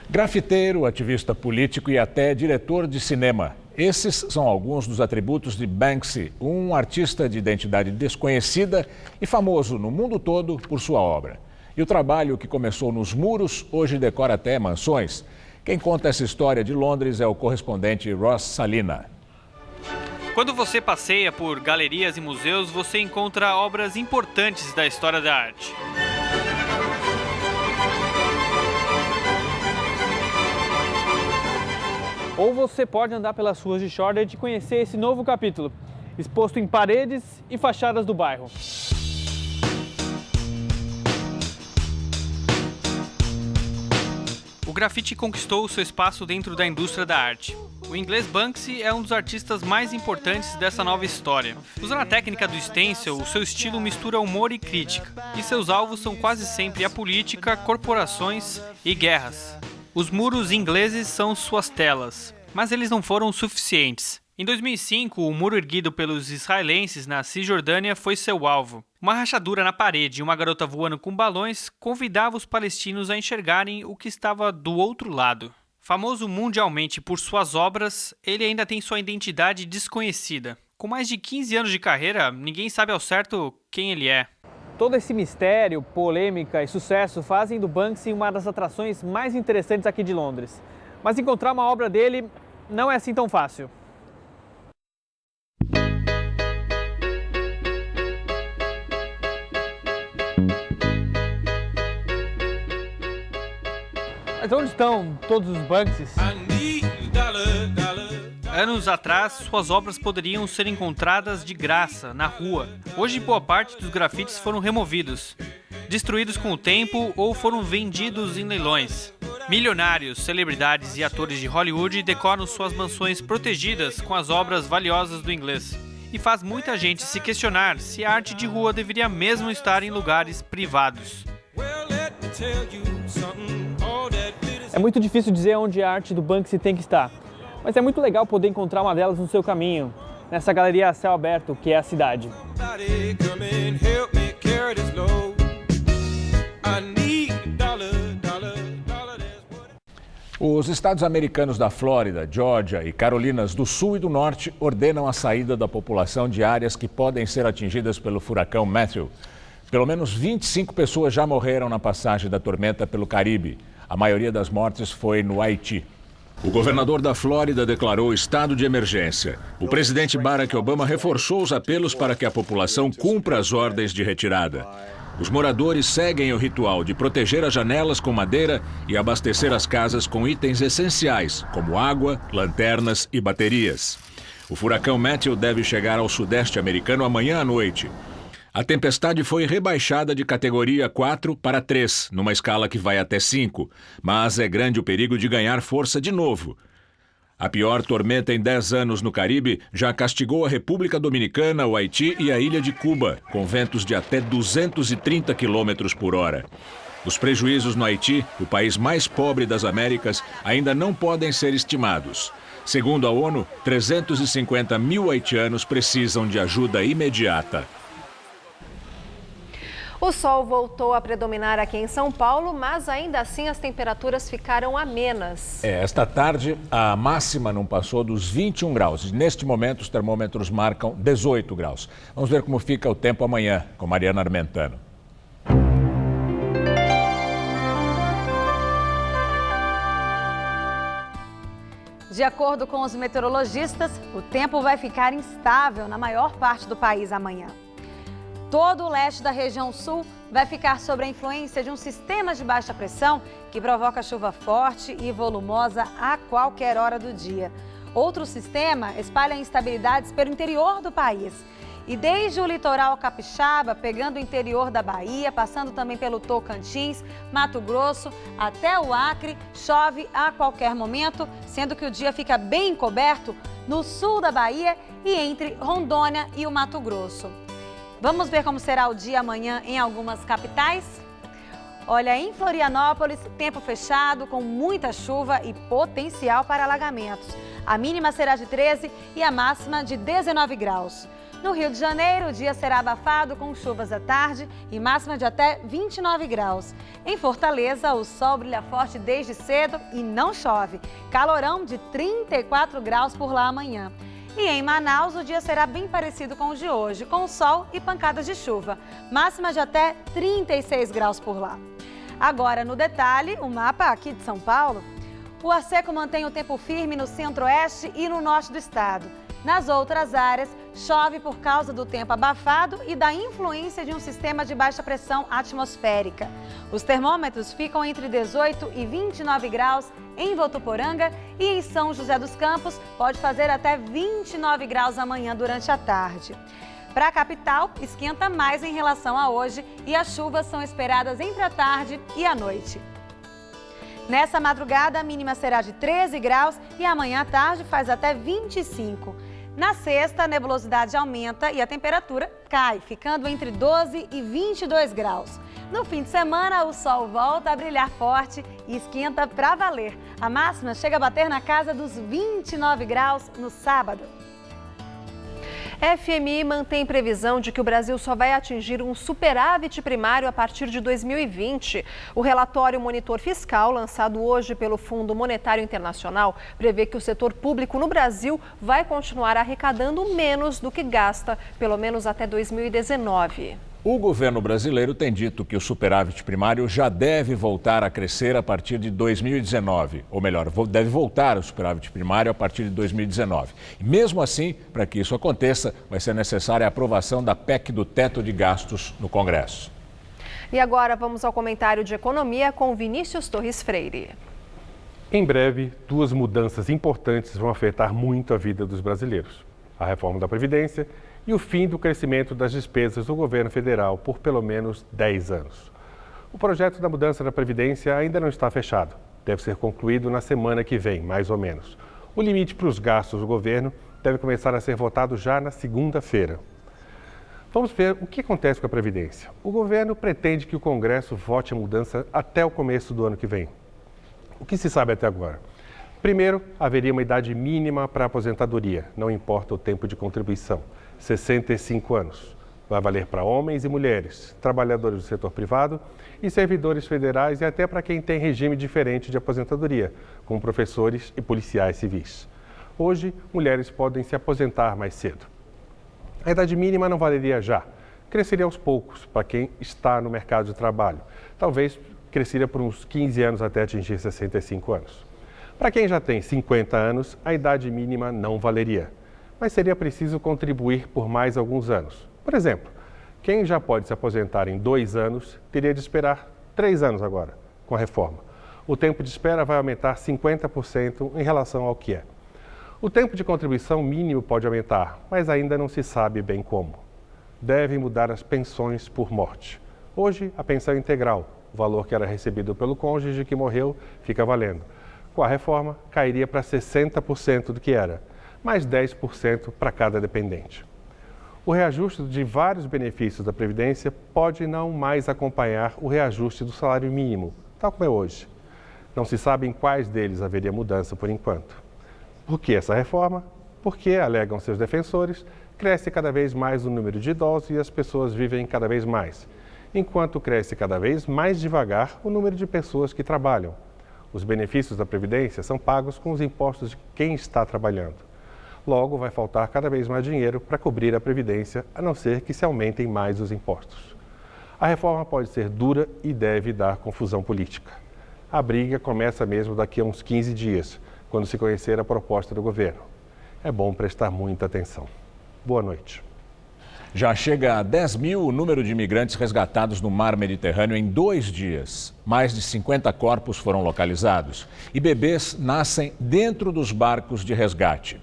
Grafiteiro, ativista político e até diretor de cinema. Esses são alguns dos atributos de Banksy, um artista de identidade desconhecida e famoso no mundo todo por sua obra. E o trabalho que começou nos muros, hoje decora até mansões. Quem conta essa história de Londres é o correspondente Ross Salina. Quando você passeia por galerias e museus, você encontra obras importantes da história da arte. Ou você pode andar pelas ruas de Shoreditch e conhecer esse novo capítulo, exposto em paredes e fachadas do bairro. O grafite conquistou seu espaço dentro da indústria da arte. O inglês Banksy é um dos artistas mais importantes dessa nova história. Usando a técnica do stencil, o seu estilo mistura humor e crítica, e seus alvos são quase sempre a política, corporações e guerras. Os muros ingleses são suas telas, mas eles não foram suficientes. Em 2005, o muro erguido pelos israelenses na Cisjordânia foi seu alvo. Uma rachadura na parede e uma garota voando com balões convidava os palestinos a enxergarem o que estava do outro lado. Famoso mundialmente por suas obras, ele ainda tem sua identidade desconhecida. Com mais de 15 anos de carreira, ninguém sabe ao certo quem ele é. Todo esse mistério, polêmica e sucesso fazem do Banksy uma das atrações mais interessantes aqui de Londres. Mas encontrar uma obra dele não é assim tão fácil. Mas onde estão todos os Banksys? Anos atrás, suas obras poderiam ser encontradas de graça, na rua. Hoje, boa parte dos grafites foram removidos, destruídos com o tempo ou foram vendidos em leilões. Milionários, celebridades e atores de Hollywood decoram suas mansões protegidas com as obras valiosas do inglês. E faz muita gente se questionar se a arte de rua deveria mesmo estar em lugares privados. É muito difícil dizer onde a arte do Banksy tem que estar. Mas é muito legal poder encontrar uma delas no seu caminho, nessa galeria a céu aberto que é a cidade. Os estados americanos da Flórida, Geórgia e Carolinas do Sul e do Norte ordenam a saída da população de áreas que podem ser atingidas pelo furacão Matthew. Pelo menos 25 pessoas já morreram na passagem da tormenta pelo Caribe. A maioria das mortes foi no Haiti. O governador da Flórida declarou estado de emergência. O presidente Barack Obama reforçou os apelos para que a população cumpra as ordens de retirada. Os moradores seguem o ritual de proteger as janelas com madeira e abastecer as casas com itens essenciais, como água, lanternas e baterias. O furacão Matthew deve chegar ao sudeste americano amanhã à noite. A tempestade foi rebaixada de categoria 4 para 3, numa escala que vai até 5, mas é grande o perigo de ganhar força de novo. A pior tormenta em 10 anos no Caribe já castigou a República Dominicana, o Haiti e a ilha de Cuba, com ventos de até 230 km por hora. Os prejuízos no Haiti, o país mais pobre das Américas, ainda não podem ser estimados. Segundo a ONU, 350 mil haitianos precisam de ajuda imediata. O sol voltou a predominar aqui em São Paulo, mas ainda assim as temperaturas ficaram amenas. Esta tarde, a máxima não passou dos 21 graus. Neste momento, os termômetros marcam 18 graus. Vamos ver como fica o tempo amanhã, com Mariana Armentano. De acordo com os meteorologistas, o tempo vai ficar instável na maior parte do país amanhã. Todo o leste da região sul vai ficar sob a influência de um sistema de baixa pressão que provoca chuva forte e volumosa a qualquer hora do dia. Outro sistema espalha instabilidades pelo interior do país. E desde o litoral capixaba, pegando o interior da Bahia, passando também pelo Tocantins, Mato Grosso, até o Acre, chove a qualquer momento, sendo que o dia fica bem encoberto no sul da Bahia e entre Rondônia e o Mato Grosso. Vamos ver como será o dia amanhã em algumas capitais? Olha, em Florianópolis, tempo fechado, com muita chuva e potencial para alagamentos. A mínima será de 13 e a máxima de 19 graus. No Rio de Janeiro, o dia será abafado, com chuvas à tarde e máxima de até 29 graus. Em Fortaleza, o sol brilha forte desde cedo e não chove. Calorão de 34 graus por lá amanhã. E em Manaus, o dia será bem parecido com o de hoje, com sol e pancadas de chuva. Máxima de até 36 graus por lá. Agora, no detalhe, o mapa aqui de São Paulo. O ar seco mantém o tempo firme no centro-oeste e no norte do estado. Nas outras áreas, chove por causa do tempo abafado e da influência de um sistema de baixa pressão atmosférica. Os termômetros ficam entre 18 e 29 graus em Votuporanga e em São José dos Campos pode fazer até 29 graus amanhã durante a tarde. Para a capital, esquenta mais em relação a hoje e as chuvas são esperadas entre a tarde e a noite. Nessa madrugada, a mínima será de 13 graus e amanhã à tarde faz até 25. Na sexta, a nebulosidade aumenta e a temperatura cai, ficando entre 12 e 22 graus. No fim de semana, o sol volta a brilhar forte e esquenta para valer. A máxima chega a bater na casa dos 29 graus no sábado. FMI mantém previsão de que o Brasil só vai atingir um superávit primário a partir de 2020. O relatório Monitor Fiscal, lançado hoje pelo Fundo Monetário Internacional, prevê que o setor público no Brasil vai continuar arrecadando menos do que gasta, pelo menos até 2019. O governo brasileiro tem dito que o superávit primário já deve voltar a crescer a partir de 2019. Ou melhor, deve voltar o superávit primário a partir de 2019. E mesmo assim, para que isso aconteça, vai ser necessária a aprovação da PEC do teto de gastos no Congresso. E agora vamos ao comentário de economia com Vinícius Torres Freire. Em breve, duas mudanças importantes vão afetar muito a vida dos brasileiros: a reforma da Previdência e o fim do crescimento das despesas do governo federal por pelo menos 10 anos. O projeto da mudança da Previdência ainda não está fechado. Deve ser concluído na semana que vem, mais ou menos. O limite para os gastos do governo deve começar a ser votado já na segunda-feira. Vamos ver o que acontece com a Previdência. O governo pretende que o Congresso vote a mudança até o começo do ano que vem. O que se sabe até agora? Primeiro, haveria uma idade mínima para a aposentadoria, não importa o tempo de contribuição. 65 anos. Vai valer para homens e mulheres, trabalhadores do setor privado e servidores federais e até para quem tem regime diferente de aposentadoria, como professores e policiais civis. Hoje, mulheres podem se aposentar mais cedo. A idade mínima não valeria já. Cresceria aos poucos para quem está no mercado de trabalho. Talvez cresceria por uns 15 anos até atingir 65 anos. Para quem já tem 50 anos, a idade mínima não valeria. Mas seria preciso contribuir por mais alguns anos. Por exemplo, quem já pode se aposentar em 2 anos, teria de esperar 3 anos agora, com a reforma. O tempo de espera vai aumentar 50% em relação ao que é. O tempo de contribuição mínimo pode aumentar, mas ainda não se sabe bem como. Devem mudar as pensões por morte. Hoje, a pensão integral, o valor que era recebido pelo cônjuge que morreu, fica valendo. Com a reforma, cairia para 60% do que era, mais 10% para cada dependente. O reajuste de vários benefícios da Previdência pode não mais acompanhar o reajuste do salário mínimo, tal como é hoje. Não se sabe em quais deles haveria mudança por enquanto. Por que essa reforma? Porque, alegam seus defensores, cresce cada vez mais o número de idosos e as pessoas vivem cada vez mais, enquanto cresce cada vez mais devagar o número de pessoas que trabalham. Os benefícios da Previdência são pagos com os impostos de quem está trabalhando. Logo, vai faltar cada vez mais dinheiro para cobrir a Previdência, a não ser que se aumentem mais os impostos. A reforma pode ser dura e deve dar confusão política. A briga começa mesmo daqui a uns 15 dias, quando se conhecer a proposta do governo. É bom prestar muita atenção. Boa noite. Já chega a 10 mil o número de imigrantes resgatados no mar Mediterrâneo em 2 dias. Mais de 50 corpos foram localizados e bebês nascem dentro dos barcos de resgate.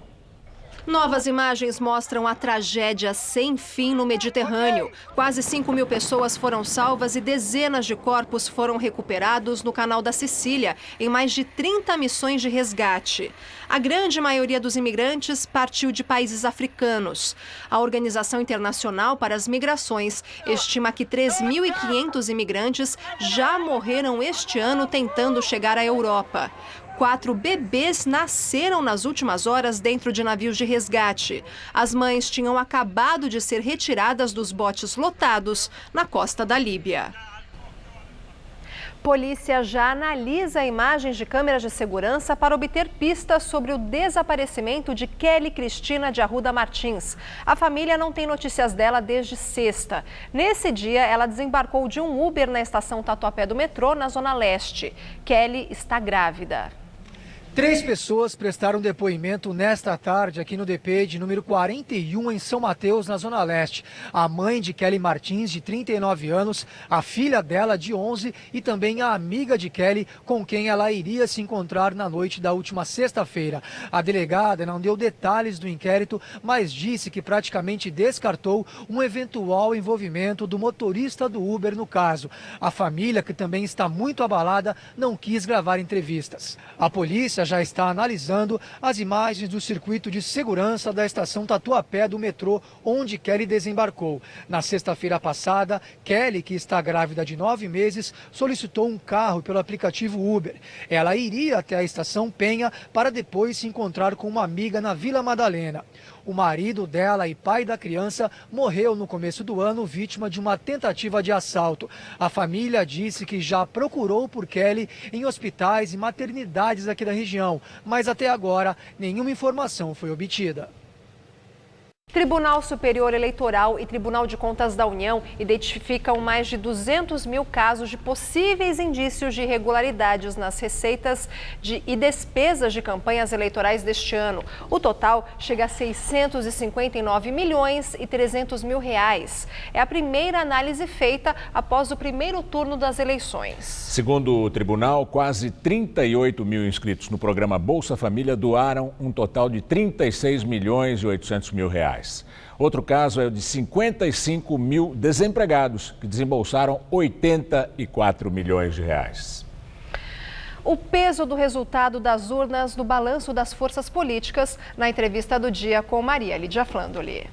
Novas imagens mostram a tragédia sem fim no Mediterrâneo. Quase 5.000 pessoas foram salvas e dezenas de corpos foram recuperados no Canal da Sicília, em mais de 30 missões de resgate. A grande maioria dos imigrantes partiu de países africanos. A Organização Internacional para as Migrações estima que 3.500 imigrantes já morreram este ano tentando chegar à Europa. 4 bebês nasceram nas últimas horas dentro de navios de resgate. As mães tinham acabado de ser retiradas dos botes lotados na costa da Líbia. Polícia já analisa imagens de câmeras de segurança para obter pistas sobre o desaparecimento de Kelly Cristina de Arruda Martins. A família não tem notícias dela desde sexta. Nesse dia, ela desembarcou de um Uber na estação Tatuapé do metrô, na Zona Leste. Kelly está grávida. 3 pessoas prestaram depoimento nesta tarde aqui no DP de número 41 em São Mateus, na Zona Leste. A mãe de Kelly Martins, de 39 anos, a filha dela, de 11, e também a amiga de Kelly, com quem ela iria se encontrar na noite da última sexta-feira. A delegada não deu detalhes do inquérito, mas disse que praticamente descartou um eventual envolvimento do motorista do Uber no caso. A família, que também está muito abalada, não quis gravar entrevistas. A polícia já está analisando as imagens do circuito de segurança da estação Tatuapé do metrô, onde Kelly desembarcou. Na sexta-feira passada, Kelly, que está grávida de 9 meses, solicitou um carro pelo aplicativo Uber. Ela iria até a estação Penha para depois se encontrar com uma amiga na Vila Madalena. O marido dela e pai da criança morreu no começo do ano, vítima de uma tentativa de assalto. A família disse que já procurou por Kelly em hospitais e maternidades aqui da região, mas até agora nenhuma informação foi obtida. Tribunal Superior Eleitoral e Tribunal de Contas da União identificam mais de 200 mil casos de possíveis indícios de irregularidades nas receitas e despesas de campanhas eleitorais deste ano. O total chega a 659 milhões e 300 mil reais. É a primeira análise feita após o primeiro turno das eleições. Segundo o tribunal, quase 38 mil inscritos no programa Bolsa Família doaram um total de 36 milhões e 800 mil reais. Outro caso é o de 55 mil desempregados, que desembolsaram 84 milhões de reais. O peso do resultado das urnas no balanço das forças políticas, na entrevista do dia com Maria Lídia Flandoli.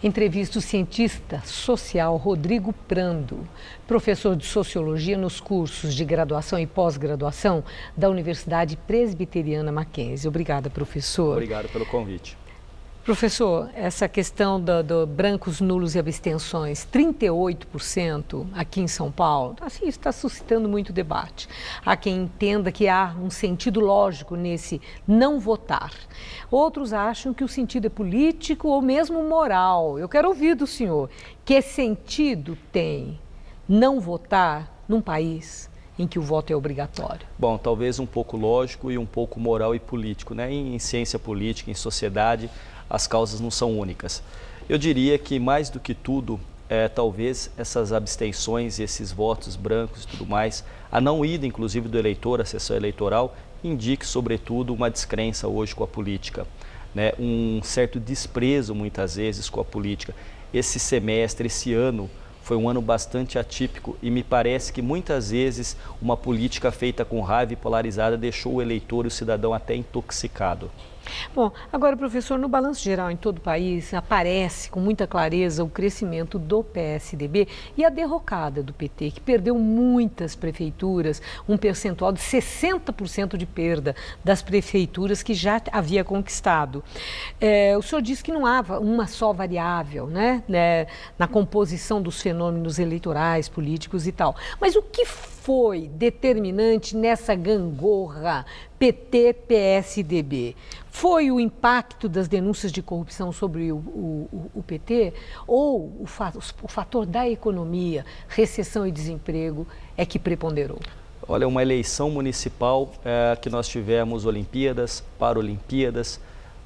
Entrevista o cientista social Rodrigo Prando, professor de Sociologia nos cursos de graduação e pós-graduação da Universidade Presbiteriana Mackenzie. Obrigada, professor. Obrigado pelo convite. Professor, essa questão do brancos, nulos e abstenções, 38% aqui em São Paulo, assim, está suscitando muito debate. Há quem entenda que há um sentido lógico nesse não votar. Outros acham que o sentido é político ou mesmo moral. Eu quero ouvir do senhor, que sentido tem não votar num país em que o voto é obrigatório? Bom, talvez um pouco lógico e um pouco moral e político, né? Em ciência política, em sociedade, as causas não são únicas. Eu diria que, mais do que tudo, talvez essas abstenções, esses votos brancos e tudo mais, a não ida, inclusive, do eleitor à sessão eleitoral, indique, sobretudo, uma descrença hoje com a política, né? Um certo desprezo, muitas vezes, com a política. Esse semestre, esse ano, foi um ano bastante atípico e me parece que, muitas vezes, uma política feita com raiva e polarizada deixou o eleitor e o cidadão até intoxicado. Bom, agora, professor, no balanço geral em todo o país aparece com muita clareza o crescimento do PSDB e a derrocada do PT, que perdeu muitas prefeituras, um percentual de 60% de perda das prefeituras que já havia conquistado. O senhor disse que não há uma só variável, né, na composição dos fenômenos eleitorais, políticos e tal. Mas o que foi determinante nessa gangorra PT-PSDB? Foi o impacto das denúncias de corrupção sobre o PT ou o fator da economia, recessão e desemprego, é que preponderou? Olha, uma eleição municipal que nós tivemos Olimpíadas, Paralimpíadas,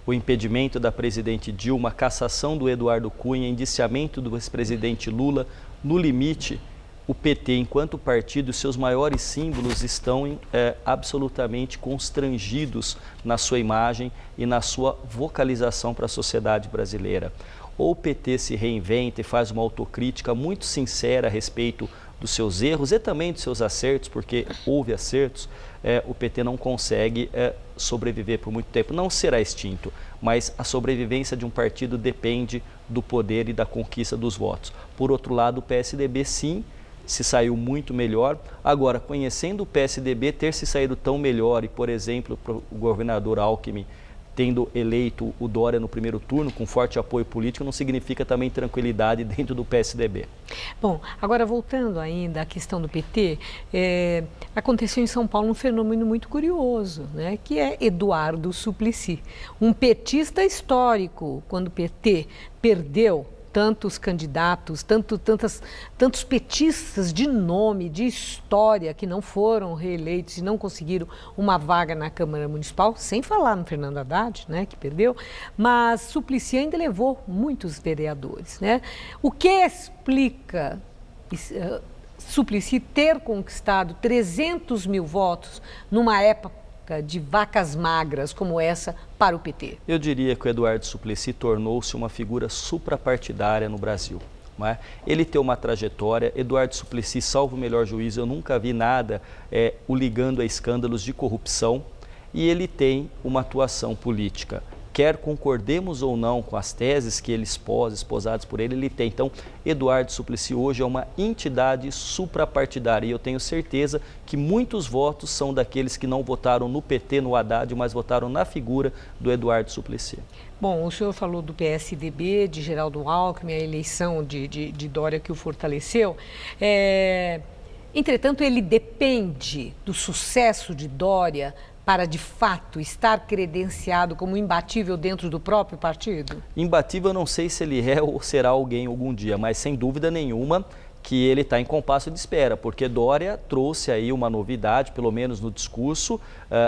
o impedimento da presidente Dilma, a cassação do Eduardo Cunha, indiciamento do ex-presidente Lula, no limite, o PT, enquanto partido, seus maiores símbolos estão absolutamente constrangidos na sua imagem e na sua vocalização para a sociedade brasileira. Ou o PT se reinventa e faz uma autocrítica muito sincera a respeito dos seus erros e também dos seus acertos, porque houve acertos, o PT não consegue sobreviver por muito tempo. Não será extinto, mas a sobrevivência de um partido depende do poder e da conquista dos votos. Por outro lado, o PSDB, sim, se saiu muito melhor. Agora, conhecendo o PSDB ter se saído tão melhor e, por exemplo, o governador Alckmin tendo eleito o Dória no primeiro turno, com forte apoio político, não significa também tranquilidade dentro do PSDB. Bom, agora voltando ainda à questão do PT, aconteceu em São Paulo um fenômeno muito curioso, né, que é Eduardo Suplicy, um petista histórico. Quando o PT perdeu tantos candidatos, tantos petistas de nome, de história, que não foram reeleitos e não conseguiram uma vaga na Câmara Municipal, sem falar no Fernando Haddad, né, que perdeu, mas Suplicy ainda levou muitos vereadores, né? O que explica Suplicy ter conquistado 300 mil votos numa época de vacas magras como essa para o PT? Eu diria que o Eduardo Suplicy tornou-se uma figura suprapartidária no Brasil. Não é? Ele tem uma trajetória, Eduardo Suplicy, salvo o melhor juízo, eu nunca vi nada o ligando a escândalos de corrupção, e ele tem uma atuação política. Quer concordemos ou não com as teses que ele esposadas por ele, ele tem. Então, Eduardo Suplicy hoje é uma entidade suprapartidária e eu tenho certeza que muitos votos são daqueles que não votaram no PT, no Haddad, mas votaram na figura do Eduardo Suplicy. Bom, o senhor falou do PSDB, de Geraldo Alckmin, a eleição de Dória que o fortaleceu. Entretanto, ele depende do sucesso de Dória para, de fato, estar credenciado como imbatível dentro do próprio partido? Imbatível, eu não sei se ele é ou será alguém algum dia, mas sem dúvida nenhuma que ele está em compasso de espera, porque Dória trouxe aí uma novidade, pelo menos no discurso,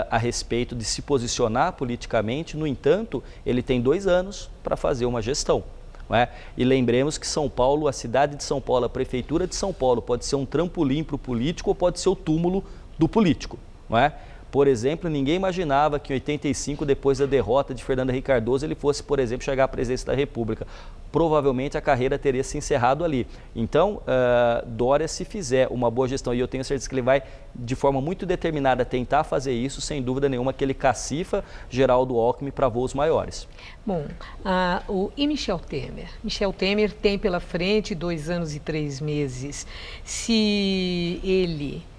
a respeito de se posicionar politicamente. No entanto, ele tem 2 anos para fazer uma gestão. Não é? E lembremos que São Paulo, a cidade de São Paulo, a prefeitura de São Paulo, pode ser um trampolim para o político ou pode ser o túmulo do político. Não é? Por exemplo, ninguém imaginava que em 85, depois da derrota de Fernando Henrique Cardoso, ele fosse, por exemplo, chegar à presidência da República. Provavelmente a carreira teria se encerrado ali. Então, Dória, se fizer uma boa gestão, e eu tenho certeza que ele vai, de forma muito determinada, tentar fazer isso, sem dúvida nenhuma, que ele cacifa Geraldo Alckmin para voos maiores. Bom, e Michel Temer? Michel Temer tem pela frente 2 anos e 3 meses. Se ele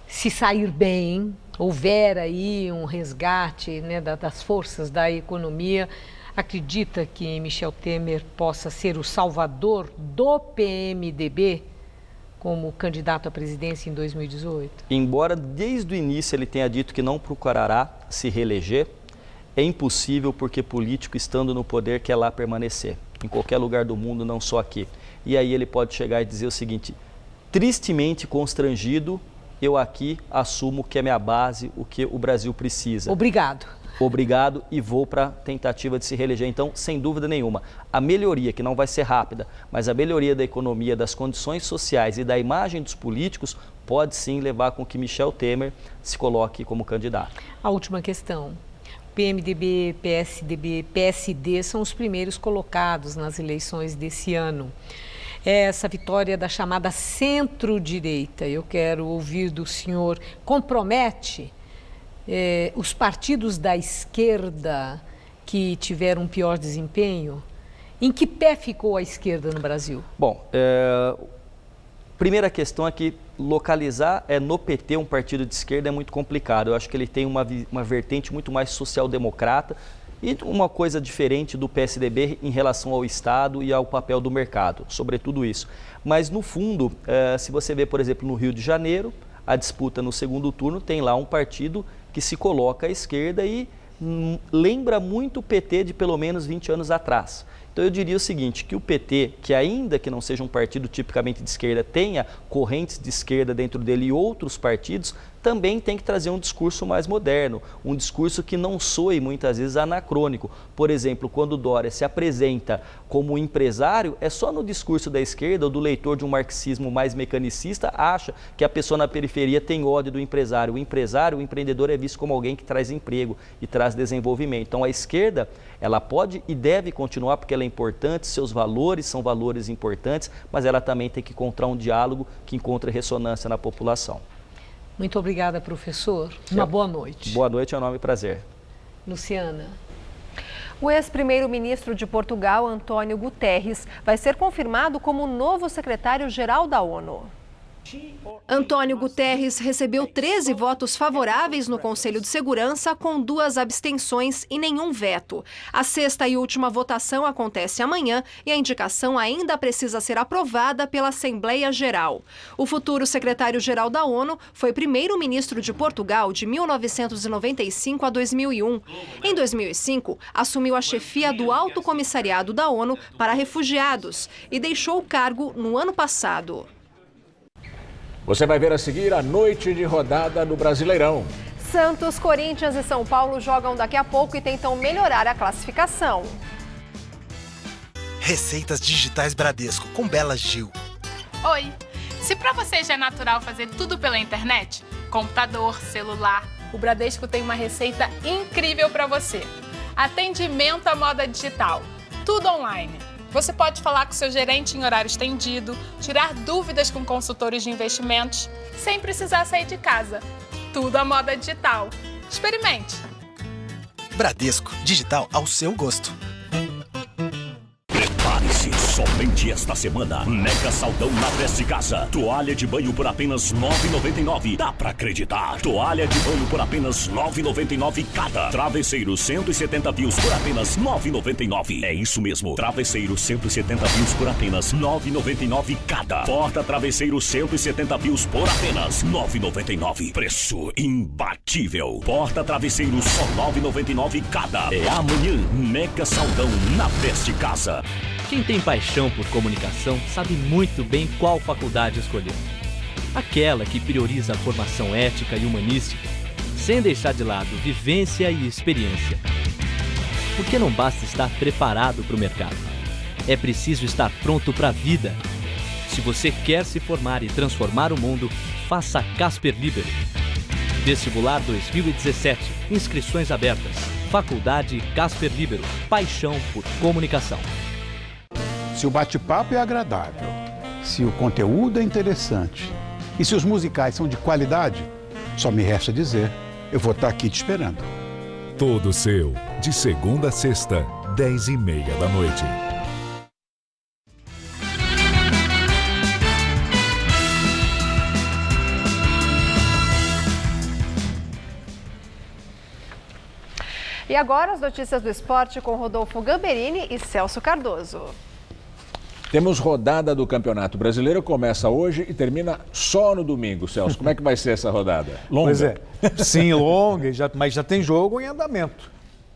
se sair bem, houver aí um resgate, né, das forças da economia, acredita que Michel Temer possa ser o salvador do PMDB como candidato à presidência em 2018? Embora desde o início ele tenha dito que não procurará se reeleger, é impossível, porque político, estando no poder, quer lá permanecer, em qualquer lugar do mundo, não só aqui. E aí ele pode chegar e dizer o seguinte: tristemente constrangido, eu aqui assumo que é minha base, o que o Brasil precisa. Obrigado. Obrigado, e vou para a tentativa de se reeleger. Então, sem dúvida nenhuma, a melhoria, que não vai ser rápida, mas a melhoria da economia, das condições sociais e da imagem dos políticos pode sim levar com que Michel Temer se coloque como candidato. A última questão. PMDB, PSDB, PSD são os primeiros colocados nas eleições desse ano. Essa vitória da chamada centro-direita, eu quero ouvir do senhor, compromete os partidos da esquerda que tiveram um pior desempenho? Em que pé ficou a esquerda no Brasil? Bom, primeira questão é que localizar no PT um partido de esquerda é muito complicado. Eu acho que ele tem uma vertente muito mais social-democrata e uma coisa diferente do PSDB em relação ao Estado e ao papel do mercado, sobretudo isso. Mas, no fundo, se você vê, por exemplo, no Rio de Janeiro, a disputa no segundo turno, tem lá um partido que se coloca à esquerda e lembra muito o PT de pelo menos 20 anos atrás. Então eu diria o seguinte, que o PT, que ainda que não seja um partido tipicamente de esquerda, tenha correntes de esquerda dentro dele e outros partidos, também tem que trazer um discurso mais moderno, um discurso que não soe muitas vezes anacrônico. Por exemplo, quando o Dória se apresenta como empresário, é só no discurso da esquerda ou do leitor de um marxismo mais mecanicista acha que a pessoa na periferia tem ódio do empresário. O empresário, o empreendedor é visto como alguém que traz emprego e traz desenvolvimento. Então a esquerda, ela pode e deve continuar porque ela é importante, seus valores são valores importantes, mas ela também tem que encontrar um diálogo que encontre ressonância na população. Muito obrigada, professor. Uma boa noite. Boa noite, é um enorme prazer. Luciana. O ex-primeiro-ministro de Portugal, António Guterres, vai ser confirmado como novo secretário-geral da ONU. António Guterres recebeu 13 votos favoráveis no Conselho de Segurança, com 2 abstenções e nenhum veto. A 6ª e última votação acontece amanhã e a indicação ainda precisa ser aprovada pela Assembleia Geral. O futuro secretário-geral da ONU foi primeiro-ministro de Portugal de 1995 a 2001. Em 2005, assumiu a chefia do Alto Comissariado da ONU para Refugiados e deixou o cargo no ano passado. Você vai ver a seguir a noite de rodada no Brasileirão. Santos, Corinthians e São Paulo jogam daqui a pouco e tentam melhorar a classificação. Receitas digitais Bradesco com Bela Gil. Oi! Se para você já é natural fazer tudo pela internet, computador, celular, o Bradesco tem uma receita incrível para você. Atendimento à moda digital. Tudo online. Você pode falar com seu gerente em horário estendido, tirar dúvidas com consultores de investimentos, sem precisar sair de casa. Tudo à moda digital. Experimente! Bradesco, digital ao seu gosto. Prepare-se, somente esta semana. Mega saldão na Best Casa. Toalha de banho por apenas R$ 9,99. Dá pra acreditar. Toalha de banho por apenas R$ 9,99 cada. Travesseiro 170 fios por apenas R$ 9,99. É isso mesmo. Travesseiro 170 fios por apenas R$ 9,99 cada. Porta travesseiro 170 fios por apenas R$ 9,99. Preço imbatível. Porta travesseiro só R$ 9,99 cada. É amanhã. Mega saldão na Best Casa. Quem tem paixão por comunicação sabe muito bem qual faculdade escolher. Aquela que prioriza a formação ética e humanística, sem deixar de lado vivência e experiência. Porque não basta estar preparado para o mercado. É preciso estar pronto para a vida. Se você quer se formar e transformar o mundo, faça Casper Libero. Vestibular 2017. Inscrições abertas. Faculdade Casper Libero. Paixão por comunicação. Se o bate-papo é agradável, se o conteúdo é interessante e se os musicais são de qualidade, só me resta dizer, eu vou estar aqui te esperando. Todo seu, de segunda a sexta, 10h30 da noite. E agora as notícias do esporte com Rodolfo Gamberini e Celso Cardoso. Temos rodada do Campeonato Brasileiro, começa hoje e termina só no domingo, Celso. Como é que vai ser essa rodada? Longa? Pois é, sim, longa, mas já tem jogo em andamento.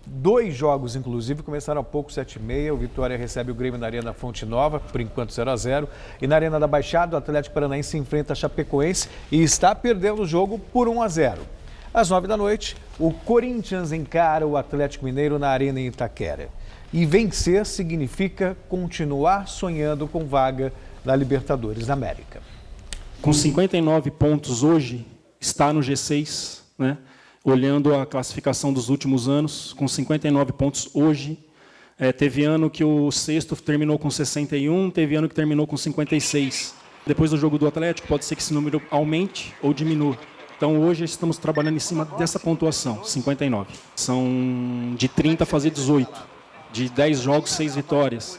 2 jogos, inclusive, começaram há pouco, 7h30. O Vitória recebe o Grêmio na Arena Fonte Nova, por enquanto 0-0. E na Arena da Baixada, o Atlético Paranaense enfrenta a Chapecoense e está perdendo o jogo por 1-0. Às 9 da noite, o Corinthians encara o Atlético Mineiro na Arena em Itaquera. E vencer significa continuar sonhando com vaga na Libertadores da América. Com 59 pontos hoje, está no G6, né? Olhando a classificação dos últimos anos, com 59 pontos hoje. Teve ano que o sexto terminou com 61, teve ano que terminou com 56. Depois do jogo do Atlético, pode ser que esse número aumente ou diminua. Então, hoje estamos trabalhando em cima dessa pontuação, 59. São de 30 fazer 18. De 10 jogos, 6 vitórias.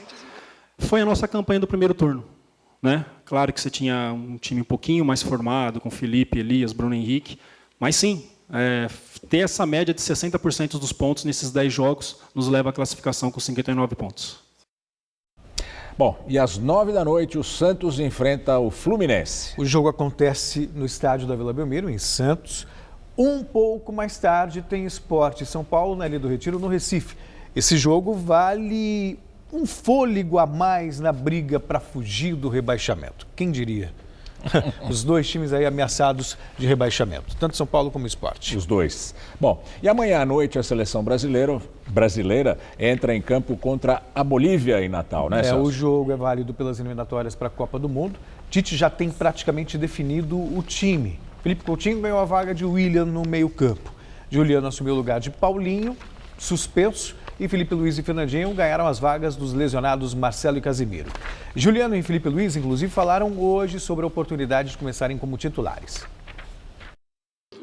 Foi a nossa campanha do primeiro turno, né? Claro que você tinha um time um pouquinho mais formado, com Felipe, Elias, Bruno Henrique, mas sim, ter essa média de 60% dos pontos nesses 10 jogos nos leva à classificação com 59 pontos. Bom, e às 9 da noite o Santos enfrenta o Fluminense. O jogo acontece no estádio da Vila Belmiro, em Santos. Um pouco mais tarde tem Sport São Paulo, na Ilha do Retiro, no Recife. Esse jogo vale um fôlego a mais na briga para fugir do rebaixamento. Quem diria? Os dois times aí ameaçados de rebaixamento, tanto São Paulo como o Sport. Os dois. Bom, e amanhã à noite a seleção brasileira entra em campo contra a Bolívia em Natal, né, Celso? O jogo é válido pelas eliminatórias para a Copa do Mundo. Tite já tem praticamente definido o time. Felipe Coutinho ganhou a vaga de William no meio-campo. Juliano assumiu o lugar de Paulinho, suspenso, e Felipe Luiz e Fernandinho ganharam as vagas dos lesionados Marcelo e Casimiro. Juliano e Felipe Luiz, inclusive, falaram hoje sobre a oportunidade de começarem como titulares.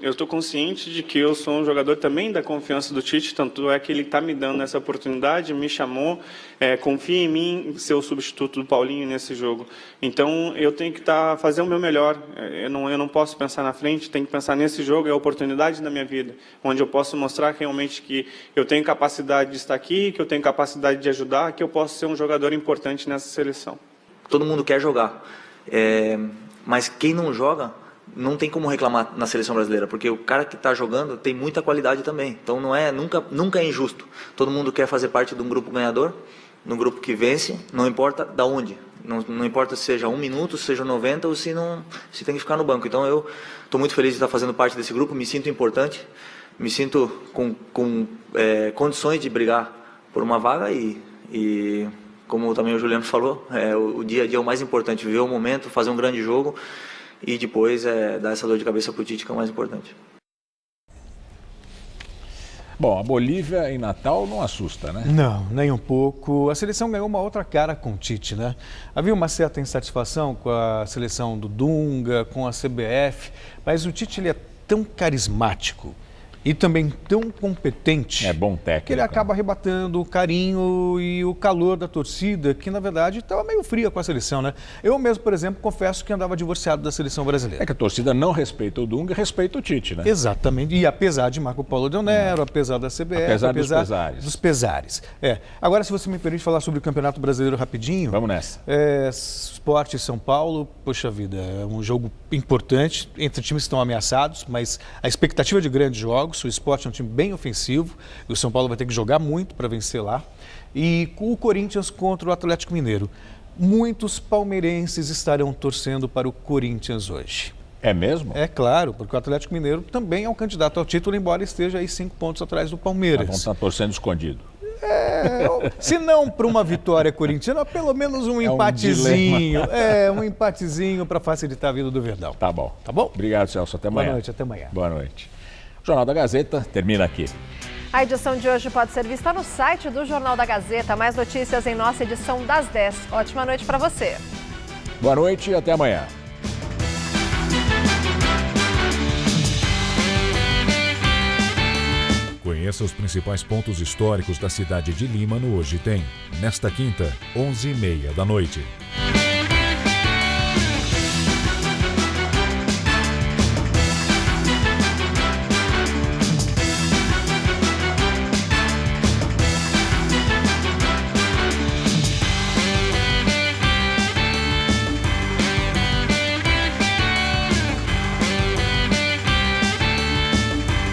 Eu estou consciente de que eu sou um jogador também da confiança do Tite, tanto é que ele está me dando essa oportunidade, me chamou, confia em mim ser o substituto do Paulinho nesse jogo. Então eu tenho que fazer o meu melhor, eu não posso pensar na frente, tenho que pensar nesse jogo, é a oportunidade da minha vida, onde eu posso mostrar realmente que eu tenho capacidade de estar aqui, que eu tenho capacidade de ajudar, que eu posso ser um jogador importante nessa seleção. Todo mundo quer jogar, mas quem não joga não tem como reclamar na seleção brasileira, porque o cara que está jogando tem muita qualidade também. Então nunca é injusto. Todo mundo quer fazer parte de um grupo ganhador, de um grupo que vence, não importa da onde. Não importa se seja 1 minuto, se seja 90 ou se tem que ficar no banco. Então eu estou muito feliz de estar fazendo parte desse grupo, me sinto importante, me sinto com condições de brigar por uma vaga e como também o Juliano falou, o dia a dia é o mais importante, viver o momento, fazer um grande jogo e depois dar essa dor de cabeça para o Tite, que é o mais importante. Bom, a Bolívia em Natal não assusta, né? Não, nem um pouco. A seleção ganhou uma outra cara com o Tite, né? Havia uma certa insatisfação com a seleção do Dunga, com a CBF, mas o Tite ele é tão carismático e também tão competente. É bom técnico. Que ele acaba arrebatando o carinho e o calor da torcida, que na verdade estava meio fria com a seleção, né? Eu mesmo, por exemplo, confesso que andava divorciado da seleção brasileira. É que a torcida não respeita o Dunga, respeita o Tite, né? Exatamente. E apesar de Marco Paulo Del Nero, apesar da CBF, apesar dos pesares. Agora, se você me permite falar sobre o Campeonato Brasileiro rapidinho. Vamos nessa. Sport e São Paulo, poxa vida, é um jogo importante entre times que estão ameaçados, mas a expectativa de grandes jogos. O Sport é um time bem ofensivo e o São Paulo vai ter que jogar muito para vencer lá. E o Corinthians contra o Atlético Mineiro. Muitos palmeirenses estarão torcendo para o Corinthians hoje. É mesmo? É claro, porque o Atlético Mineiro também é um candidato ao título, embora esteja aí 5 pontos atrás do Palmeiras. Vão estar torcendo escondido. Se não para uma vitória corintiana, pelo menos um empatezinho. Um empatezinho para facilitar a vida do Verdão. Tá bom. Tá bom? Obrigado, Celso. Até amanhã. Boa noite, até amanhã. Boa noite. O Jornal da Gazeta termina aqui. A edição de hoje pode ser vista no site do Jornal da Gazeta. Mais notícias em nossa edição das 10. Ótima noite para você. Boa noite e até amanhã. Conheça os principais pontos históricos da cidade de Lima no Hoje Tem. Nesta quinta, 11h30 da noite.